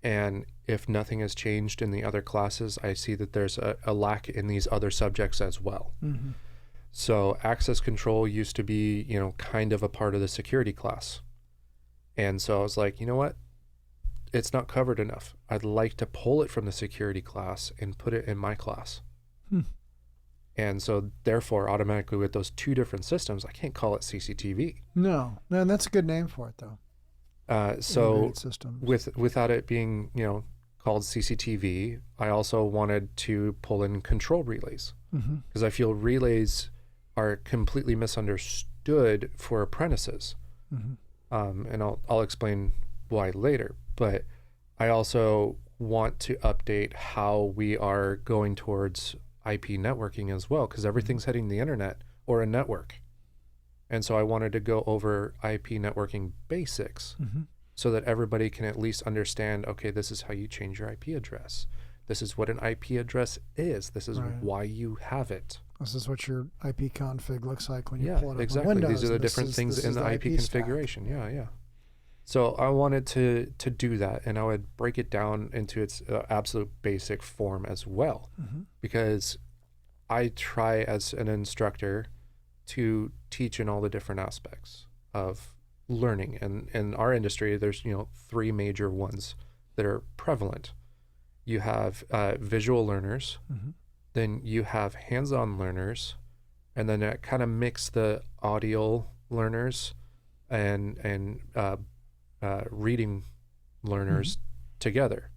And if nothing has changed in the other classes, I see that there's a lack in these other subjects as well. So access control used to be, kind of a part of the security class. And so I was like, you know what? It's not covered enough. I'd like to pull it from the security class and put it in my class. And so therefore, automatically with those two different systems, I can't call it CCTV. No, that's a good name for it, though. So without it being, called CCTV, I also wanted to pull in control relays. Because I feel relays are completely misunderstood for apprentices. And I'll explain why later. But I also want to update how we are going towards IP networking as well, because everything's heading the internet or a network. And so I wanted to go over IP networking basics so that everybody can at least understand, okay, this is how you change your IP address. This is what an IP address is. This is why you have it. This is what your IP config looks like when you pull it up exactly. on Windows. These are the different things in the IP configuration. Stack. Yeah. So I wanted to do that, and I would break it down into its absolute basic form as well, because I try as an instructor to teach in all the different aspects of learning. And in our industry, there's three major ones that are prevalent. You have visual learners, then you have hands-on learners, and then it kind of mix the audio learners and reading learners together.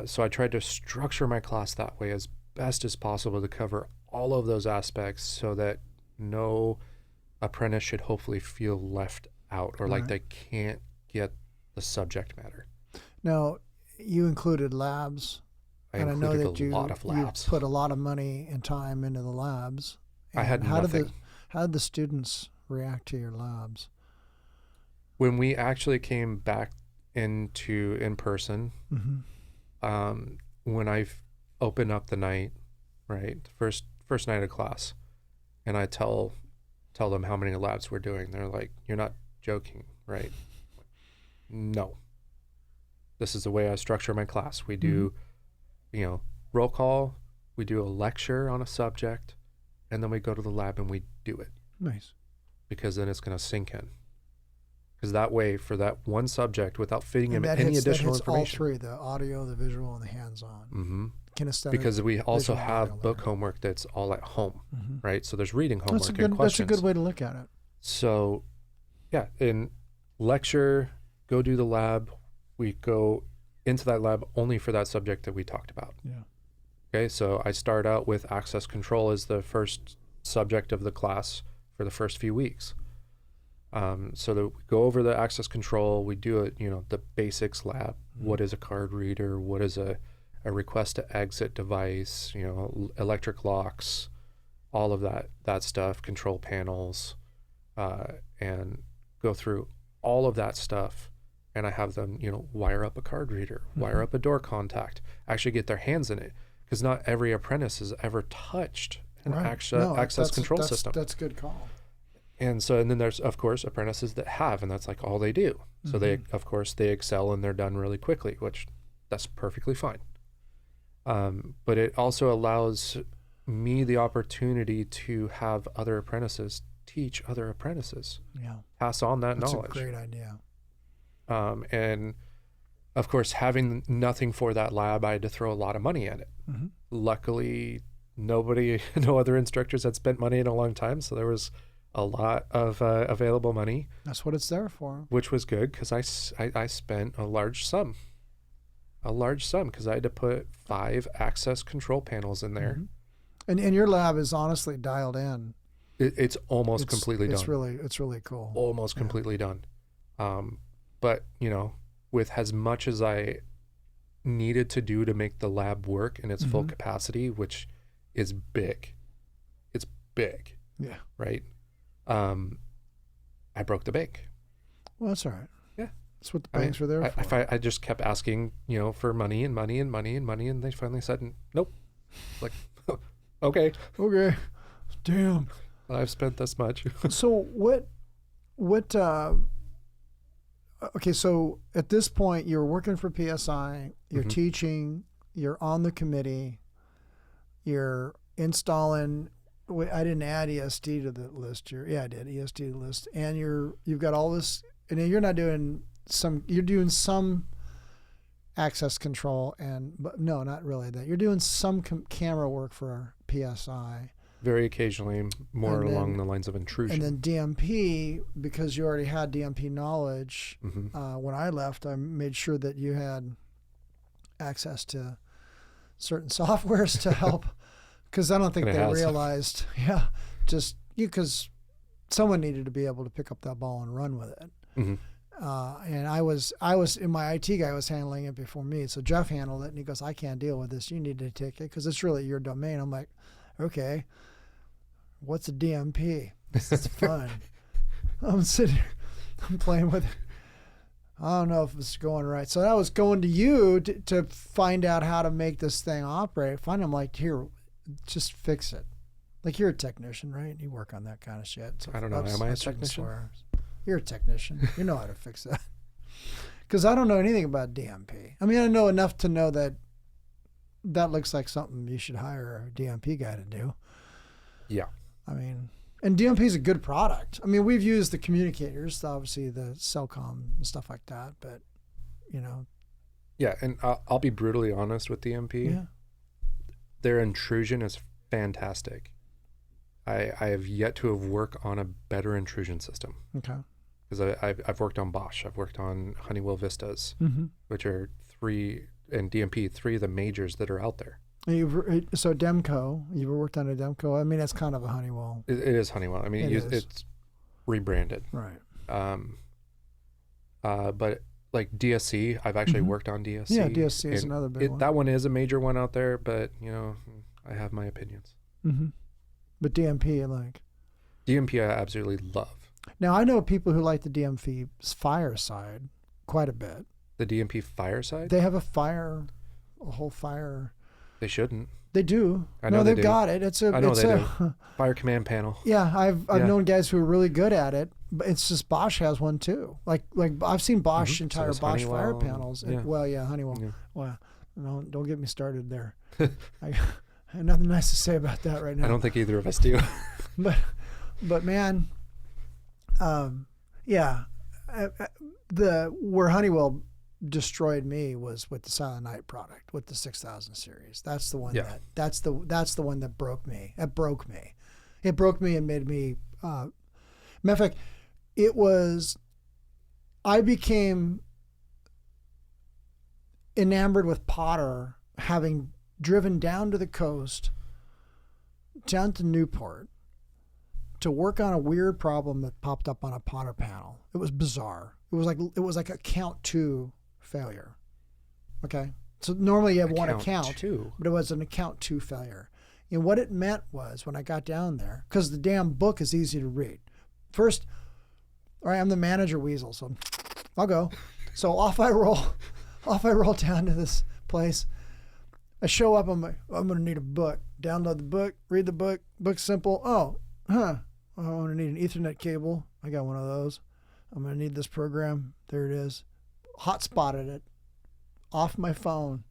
So I tried to structure my class that way as best as possible to cover all of those aspects so that no apprentice should hopefully feel left out or like they can't get the subject matter. Now, you included labs. I know that a lot of labs. You put a lot of money and time into the labs. I had nothing. How did the students react to your labs? When we actually came back into in person, when I opened up the night, right, first night of class, and I tell them how many labs we're doing, they're like, "You're not joking, right?" No. This is the way I structure my class. We do, roll call, we do a lecture on a subject, and then we go to the lab and we do it. Nice. Because then it's going to sink in. Because that way, for that one subject, without fitting in any additional information. All three, the audio, the visual, and the hands-on. Kinesthetic. Because we also have book homework that's all at home, right? So there's reading homework and questions. That's a good way to look at it. So, yeah, in lecture, go do the lab. We go into that lab only for that subject that we talked about. Yeah. Okay, so I start out with access control as the first subject of the class for the first few weeks. So that we go over the access control, we do it, the basics lab. What is a card reader? What is a request to exit device? Electric locks, all of that stuff, control panels, and go through all of that stuff. And I have them, wire up a card reader, wire up a door contact, actually get their hands in it. Because not every apprentice has ever touched an access control system. That's a good call. And then there's, of course, apprentices that have, and that's like all they do. So they excel and they're done really quickly, which that's perfectly fine. But it also allows me the opportunity to have other apprentices teach other apprentices. Yeah. Pass on that knowledge. That's a great idea. And of course, having nothing for that lab, I had to throw a lot of money at it. Luckily, no other instructors had spent money in a long time. So there was a lot of available money. That's what it's there for. Which was good because I spent a large sum because I had to put 5 access control panels in there. And your lab is honestly dialed in. It's almost completely done. It's really cool. Almost completely done. But, with as much as I needed to do to make the lab work in its full capacity, which is big. It's big. Yeah. Right? I broke the bank. Well, that's all right. Yeah. That's what the banks are there for. I just kept asking, for money, and they finally said, nope. Like, okay. Okay. Damn. I've spent this much. So okay, so at this point, you're working for PSI, you're teaching, you're on the committee, you're installing. I didn't add ESD to the list here. Yeah, I did ESD to the list, and you've got all this, and you're not doing some. You're doing some access control, but no, not really that. You're doing some camera work for PSI. Very occasionally, more along the lines of intrusion. And then DMP, because you already had DMP knowledge, when I left, I made sure that you had access to certain softwares to help, because I don't think they realized, just because someone needed to be able to pick up that ball and run with it. And I was in my IT guy was handling it before me, so Jeff handled it, and he goes, "I can't deal with this. You need to take it because it's really your domain." I'm like, "Okay, what's a DMP? This is fun." I'm sitting here, I'm playing with it. I don't know if it's going right. So I was going to you to find out how to make this thing operate. Finally, I'm like, "Here, just fix it." Like, you're a technician, right? You work on that kind of shit. So I don't know. Am I a technician? You're a technician. You know how to fix that. Because I don't know anything about DMP. I mean, I know enough to know that looks like something you should hire a DMP guy to do. Yeah. I mean, and DMP is a good product. I mean, we've used the communicators, obviously the Cellcom and stuff like that, but, Yeah, and I'll be brutally honest with DMP. Yeah. Their intrusion is fantastic. I have yet to have worked on a better intrusion system. Okay. Because I've worked on Bosch. I've worked on Honeywell Vistas, which are 3, and DMP, 3 of the majors that are out there. So Demco, you've worked on a Demco. I mean, that's kind of a Honeywell. It is Honeywell. I mean, it's rebranded. Right. But like DSC, I've actually worked on DSC. Yeah, DSC is another big one. That one is a major one out there, but I have my opinions. But DMP, DMP, I absolutely love. Now, I know people who like the DMP Fireside quite a bit. The DMP Fireside? They have a whole fire. They shouldn't. They do. I know no, they they've do. got it. I know they do. Fire command panel. Yeah, I've Yeah. known guys who are really good at it, but it's just Bosch has one too. Like I've seen Bosch So entire does Bosch fire Honeywell. panels. Yeah. Well, yeah, Honeywell. Yeah. Well, no, don't get me started there. I have nothing nice to say about that right now. I don't think either of us do. But man, yeah, where Honeywell destroyed me was with the Silent Night product, with the 6000 series. That's the one that's the one that broke me. It broke me. It broke me and made me. Matter of fact, I became enamored with Potter, having driven down to the coast, down to Newport, to work on a weird problem that popped up on a Potter panel. It was bizarre. It was like a count 2 failure. Okay, so normally you have one account, but it was an account 2 failure. And what it meant was, when I got down there, because the damn book is easy to read. First, all right, I'm the manager weasel, so I'll go. So off I roll down to this place. I show up, I'm going to need a book. Download the book, read the book. Book's simple. I'm going to need an Ethernet cable. I got one of those. I'm going to need this program. There it is. Hotspotted it off my phone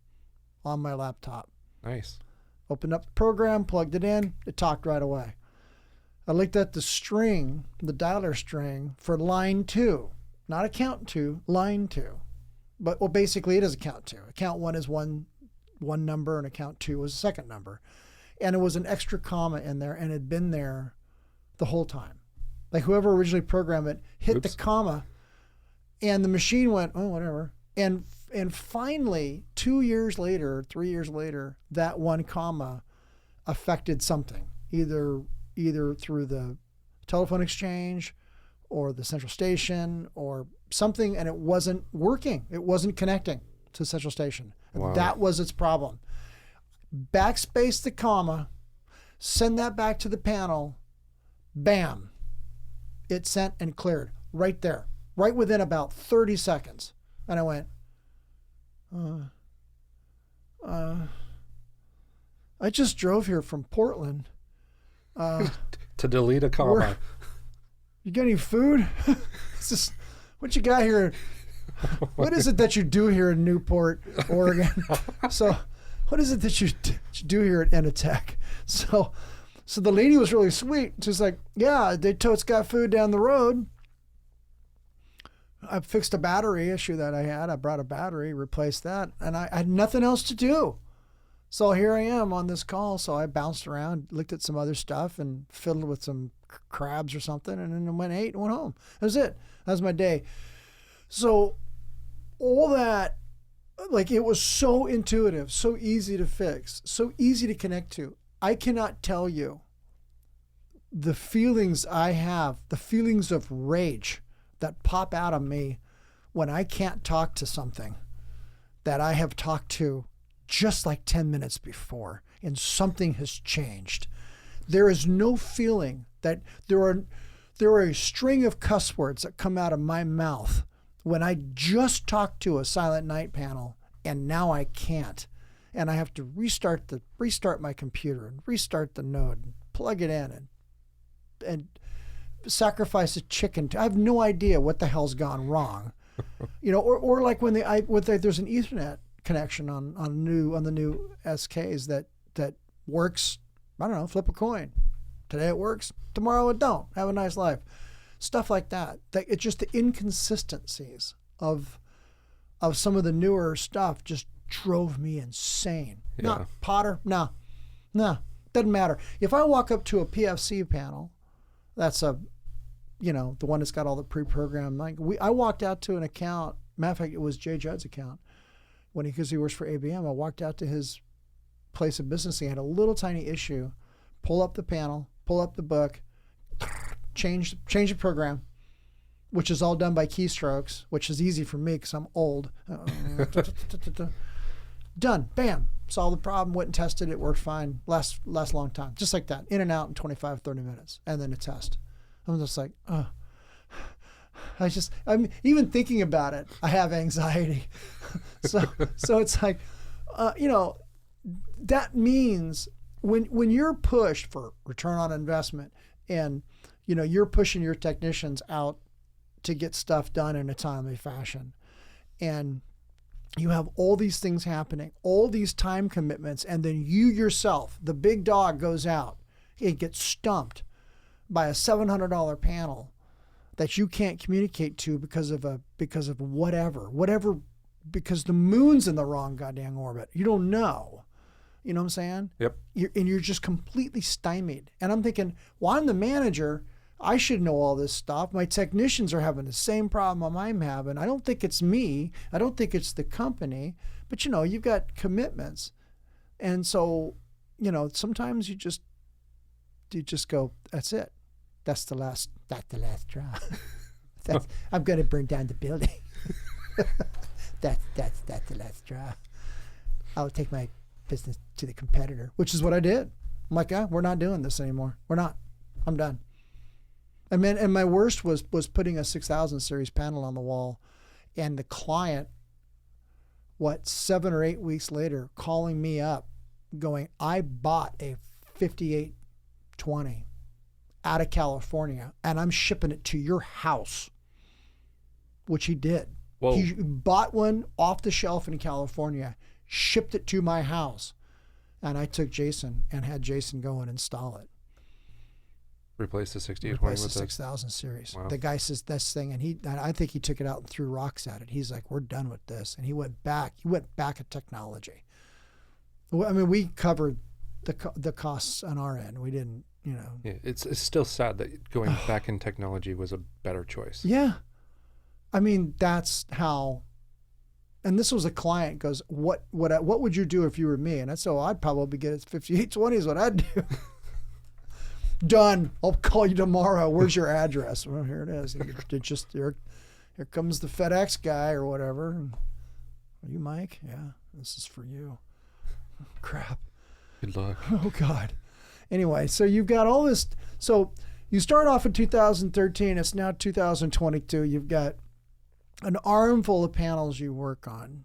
on my laptop. Nice. Opened up the program, plugged it in. It talked right away. I looked at the string, the dialer string for line 2, not account 2, line 2. But, well, basically it is account 2. Account 1 is one number and account 2 was a second number. And it was an extra comma in there and had been there the whole time. Like whoever originally programmed it hit the comma and the machine went, oh, whatever. And finally, 2 years later, 3 years later, that one comma affected something, either through the telephone exchange or the central station or something, and it wasn't working. It wasn't connecting to central station. Wow. That was its problem. Backspace the comma, send that back to the panel, bam. It sent and cleared right there, right within about 30 seconds. And I went, I just drove here from Portland. To delete a comma. You got any food? What you got here? What is it that you do here in Newport, Oregon? So what is it that you do here at Enitech? So the lady was really sweet. She's like, yeah, they totes got food down the road. I fixed a battery issue that I had. I brought a battery, replaced that, and I had nothing else to do. So here I am on this call. So I bounced around, looked at some other stuff, and fiddled with some crabs or something, and then went ate and went home. That was it. That was my day. So all that, like, it was so intuitive, so easy to fix, so easy to connect to. I cannot tell you the feelings I have, the feelings of rage that pop out of me when I can't talk to something that I have talked to just like 10 minutes before, and something has changed. There is no feeling that there are a string of cuss words that come out of my mouth when I just talked to a Silent Night panel and now I can't. And I have to restart my computer and restart the node and plug it in and sacrifice a chicken. I have no idea what the hell's gone wrong. Or like when there's an Ethernet connection on the new SKs that works. I don't know, flip a coin. Today it works, tomorrow it don't. Have a nice life. Stuff like that. It's just the inconsistencies of some of the newer stuff just drove me insane. Yeah. Not Potter, no, doesn't matter. If I walk up to a PFC panel, that's the one that's got all the pre-programmed. I walked out to an account. Matter of fact, it was Jay Judd's account because he works for ABM. I walked out to his place of business. He had a little tiny issue. Pull up the panel, pull up the book, change the program, which is all done by keystrokes, which is easy for me because I'm old. Done. Bam. Solved the problem. Went and tested it. Worked fine. Last long time. Just like that. In and out in 25, 30 minutes. And then a test. I'm just like, I'm even thinking about it. I have anxiety. so it's like, that means when you're pushed for return on investment and, you're pushing your technicians out to get stuff done in a timely fashion, and you have all these things happening, all these time commitments, and then you yourself, the big dog, goes out and gets stumped by a $700 panel that you can't communicate to because of whatever, because the moon's in the wrong goddamn orbit. You don't know. You know what I'm saying? Yep. You're just completely stymied. And I'm thinking, well, I'm the manager. I should know all this stuff. My technicians are having the same problem I'm having. I don't think it's me. I don't think it's the company. But, you've got commitments. And so, sometimes you just go, that's it. That's the last straw. I'm going to burn down the building. That's the last straw. I'll take my business to the competitor, which is what I did. I'm like, we're not doing this anymore. We're not. I'm done. And my worst was putting a 6000 series panel on the wall, and the client, 7 or 8 weeks later, calling me up, going, I bought a 5820 out of California, and I'm shipping it to your house, which he did. Whoa. He bought one off the shelf in California, shipped it to my house, and I took Jason and had Jason go and install it. Replace the 6820 Replace with the 6000 series. Wow. The guy says this thing, and I think he took it out and threw rocks at it. He's like, we're done with this. And he went back. He went back at technology. I mean, we covered the costs on our end. We didn't, Yeah, it's still sad that going back in technology was a better choice. Yeah. I mean, that's how. And this was a client goes, what would you do if you were me? And I said, I'd probably get it 5820 is what I'd do. Done. I'll call you tomorrow. Where's your address? Well, here it is. Here comes the FedEx guy or whatever. Are you Mike? Yeah, this is for you. Crap. Good luck. Oh God. Anyway, so you've got all this. So you start off in 2013. It's now 2022. You've got an armful of panels you work on,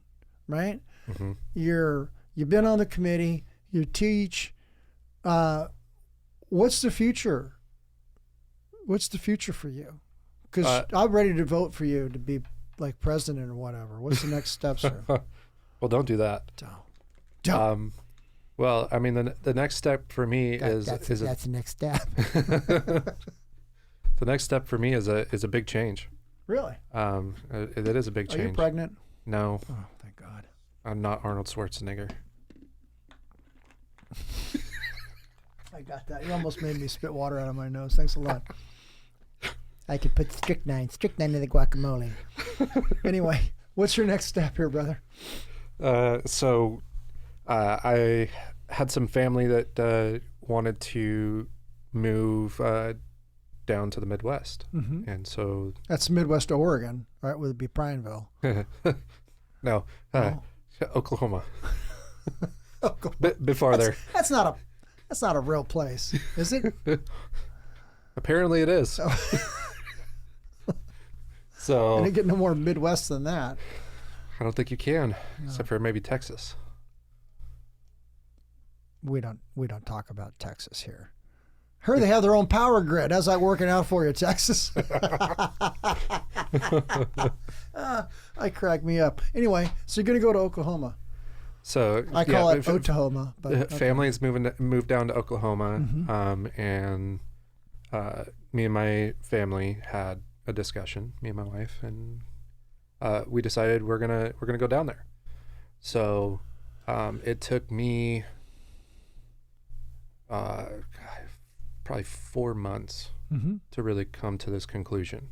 right? Mm-hmm. You've been on the committee. You teach. What's the future? What's the future for you? Because I'm ready to vote for you to be like president or whatever. What's the next steps, sir? Well, don't do that. Don't. Well, I mean, the next step for me That's the next step. The next step for me is a big change. Really? It is a big change. Are you pregnant? No. Oh, thank God. I'm not Arnold Schwarzenegger. I got that. You almost made me spit water out of my nose. Thanks a lot. I could put strychnine in the guacamole. Anyway, what's your next step here, brother? So I had some family that wanted to move down to the Midwest. Mm-hmm. And so... That's Midwest Oregon, right? Would it be Prineville? No, Oklahoma. Oklahoma. Bit farther. That's not a real place, is it? Apparently it is. So I didn't get no more Midwest than that. I don't think you can, No. except for maybe Texas. We don't talk about Texas here. Heard they have their own power grid. How's that working out for you, Texas? I crack me up. Anyway, so you're gonna go to Oklahoma. So I call it Oklahoma, but okay. Families moved down to Oklahoma, Mm-hmm. and me and my family had a discussion, me and my wife, and we decided we're gonna go down there. So it took me probably 4 months Mm-hmm. to really come to this conclusion,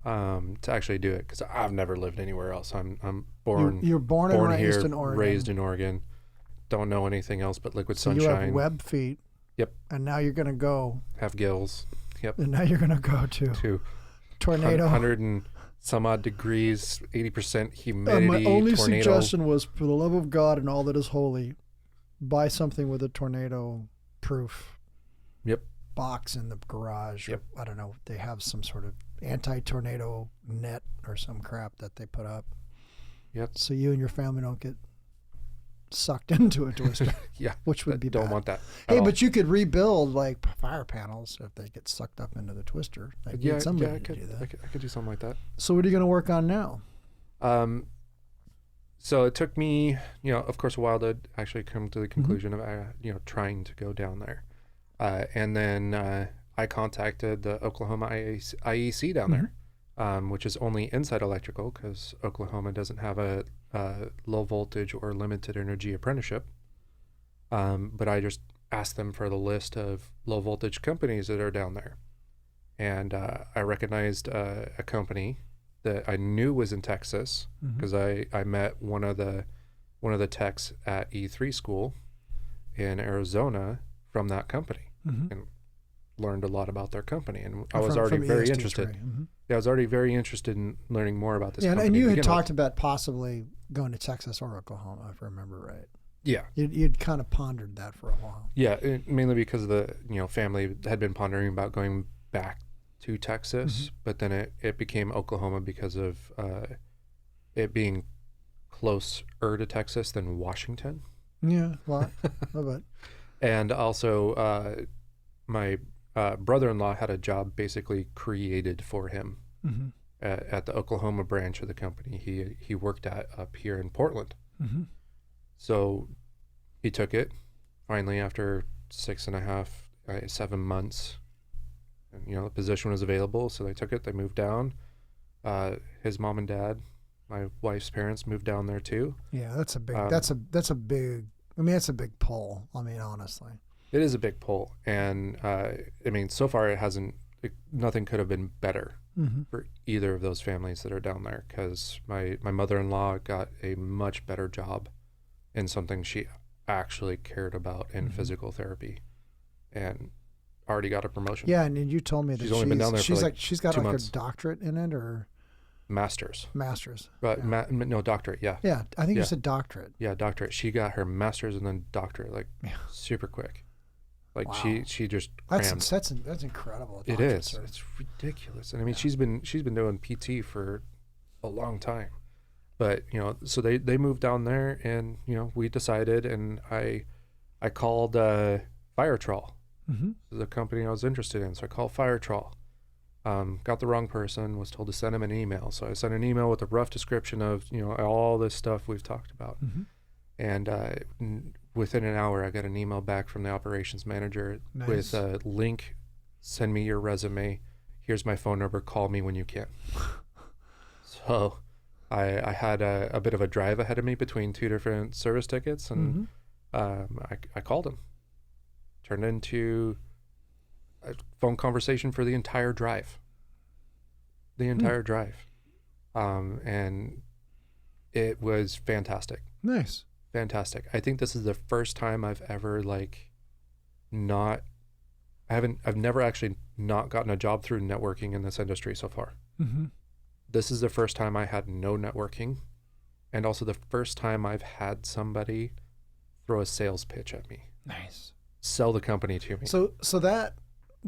to actually do it, because I've never lived anywhere else. I'm born. You're born and raised here, in Oregon. raised in Oregon. Don't know anything else but liquid So sunshine. you have web feet. Yep. And now you're gonna go. Have gills. Yep. And now you're gonna go to tornado. 100 and some odd degrees, 80% humidity. My only tornado. suggestion was, for the love of God and all that is holy, buy something with a tornado proof Yep. box in the garage. Yep. Or, I don't know. They have some sort of anti-tornado net or some crap that they put up. Yep. So you and your family don't get sucked into a twister. Yeah. Which would be don't bad. want that. Hey, but you could rebuild like fire panels if they get sucked up into the twister. Like, yeah, somebody I to could, do that. I could do something like that. So what are you going to work on now? So it took me, of course, a while to actually come to the conclusion of, trying to go down there. And then I contacted the Oklahoma IEC down there, which is only inside electrical because Oklahoma doesn't have a low voltage or limited energy apprenticeship. But I just asked them for the list of low voltage companies that are down there. And I recognized a company that I knew was in Texas because I met one of the techs at E3 school in Arizona from that company and learned a lot about their company. And I was already very interested. Yeah, I was already very interested in learning more about this company. And you had talked about possibly going to Texas or Oklahoma, if I remember right. Yeah. You'd kind of pondered that for a while. Yeah, mainly because the family had been pondering about going back to Texas, but then it became Oklahoma because of it being closer to Texas than Washington. Yeah, well, but. And also, my brother-in-law had a job basically created for him at the Oklahoma branch of the company he worked at up here in Portland. So he took it finally after 6.5, 7 months. And, the position was available, so they took it. They moved down. His mom and dad, my wife's parents, moved down there too. Yeah, that's a big. That's a big. I mean, that's a big pull. I mean, honestly, it is a big pull, and so far it hasn't. Nothing could have been better for either of those families that are down there. Because my mother-in-law got a much better job in something she actually cared about in physical therapy, and already got a promotion. Yeah, and you told me that she's only been down there for she's got 2 like months. a doctorate in it or Master's. But no, doctorate. Yeah. Yeah, I think you said doctorate. Yeah, doctorate. She got her master's and then doctorate super quick. Like wow. she just crammed. That's incredible. It is. It's ridiculous. And I mean, she's been doing PT for a long time. But, so they moved down there and, we decided, and I called Fire Trawl, the company I was interested in. So I called Fire Trawl. Got the wrong person, was told to send him an email. So I sent an email with a rough description of, all this stuff we've talked about. And within an hour, I got an email back from the operations manager with a link, send me your resume. Here's my phone number. Call me when you can. So I had a bit of a drive ahead of me between 2 different service tickets, and I called him. Turned into a phone conversation for the entire drive. And it was fantastic. Nice. Fantastic. I think this is the first time I've ever I've never actually not gotten a job through networking in this industry so far. This is the first time I had no networking, and also the first time I've had somebody throw a sales pitch at me. Nice. Sell the company to me. So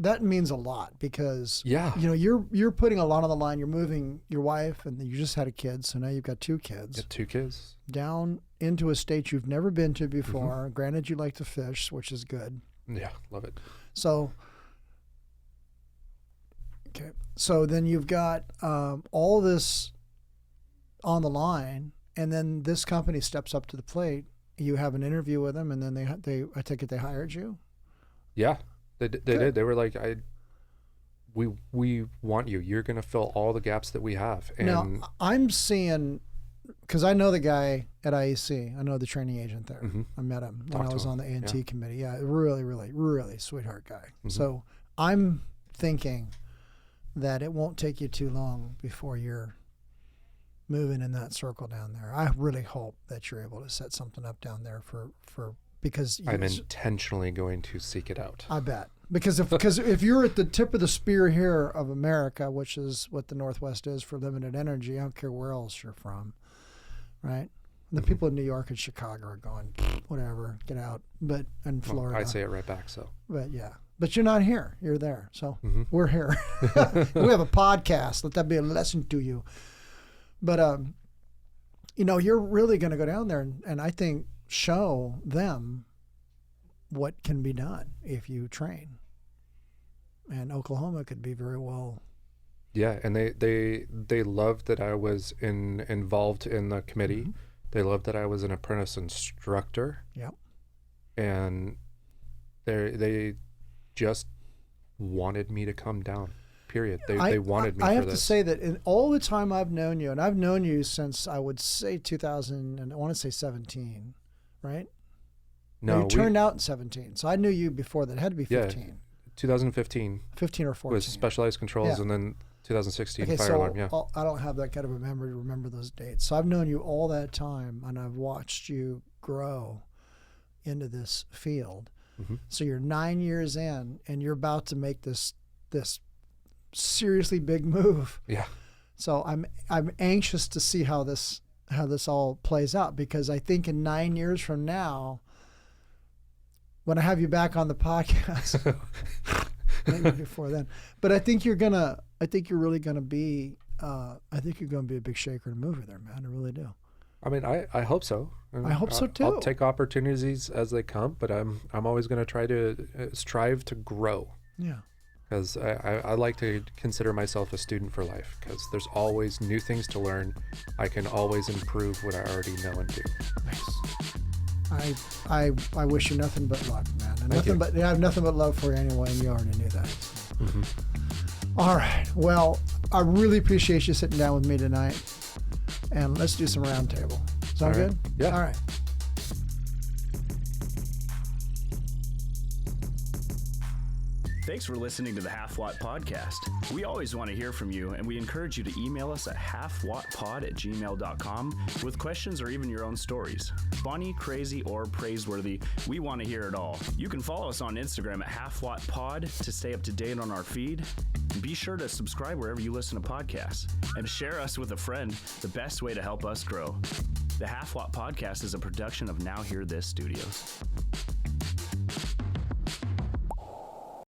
that means a lot because you're putting a lot on the line. You're moving your wife, and you just had a kid, so now you've got 2 kids. Got 2 kids. Down into a state you've never been to before. Granted, you like to fish, which is good. Yeah, love it. So, okay. So then you've got all this on the line, and then this company steps up to the plate. You have an interview with them, and then I take it they hired you? Yeah, they did. They were like, we want you. You're going to fill all the gaps that we have. And now, I'm seeing, because I know the guy at IEC. I know the training agent there. I met him when I was on the A&T committee. Yeah, really, really, really sweetheart guy. So I'm thinking that it won't take you too long before you're moving in that circle down there. I really hope that you're able to set something up down there because I'm intentionally going to seek it out. I bet. Because if you're at the tip of the spear here of America, which is what the Northwest is for limited energy, I don't care where else you're from, right? The people in New York and Chicago are going, whatever, get out. And Florida. I'd say it right back, so. But yeah. But you're not here. You're there. So we're here. We have a podcast. Let that be a lesson to you. But, you're really going to go down there and I think show them what can be done if you train. And Oklahoma could be very well. Yeah, and they loved that I was involved in the committee. Mm-hmm. They loved that I was an apprentice instructor. Yep. And they just wanted me to come down. Period. They wanted me for this. I have to say that in all the time I've known you, and I've known you since I would say 2000, and I want to say 17, right? No, you turned out in 17, so I knew you before that. It had to be 15. Yeah, 2015. 15 or 14. Was specialized controls, and then 2016 fire alarm. Yeah. I don't have that kind of a memory to remember those dates. So I've known you all that time, and I've watched you grow into this field. Mm-hmm. So you're 9 years in, and you're about to make this seriously big move. Yeah. So I'm anxious to see how this all plays out, because I think in 9 years from now, when I have you back on the podcast, maybe before then, but I think you're really gonna be a big shaker and mover there, man. I really do. I mean, I hope so. I hope so too. I'll take opportunities as they come, but I'm always going to try to strive to grow. Yeah. Because I like to consider myself a student for life, because there's always new things to learn. I can always improve what I already know and do. Nice. I wish you nothing but luck, man. And I have nothing but love for you anyway, and you already knew that. So. Mm-hmm. All right. Well, I really appreciate you sitting down with me tonight, and let's do some round table. Sound good? Yeah. All right. Thanks for listening to the Half-Watt Podcast. We always want to hear from you, and we encourage you to email us at halfwattpod@gmail.com with questions or even your own stories. Funny, crazy, or praiseworthy, we want to hear it all. You can follow us on Instagram at halfwattpod to stay up to date on our feed. And be sure to subscribe wherever you listen to podcasts. And share us with a friend, the best way to help us grow. The Half-Watt Podcast is a production of Now Hear This Studios.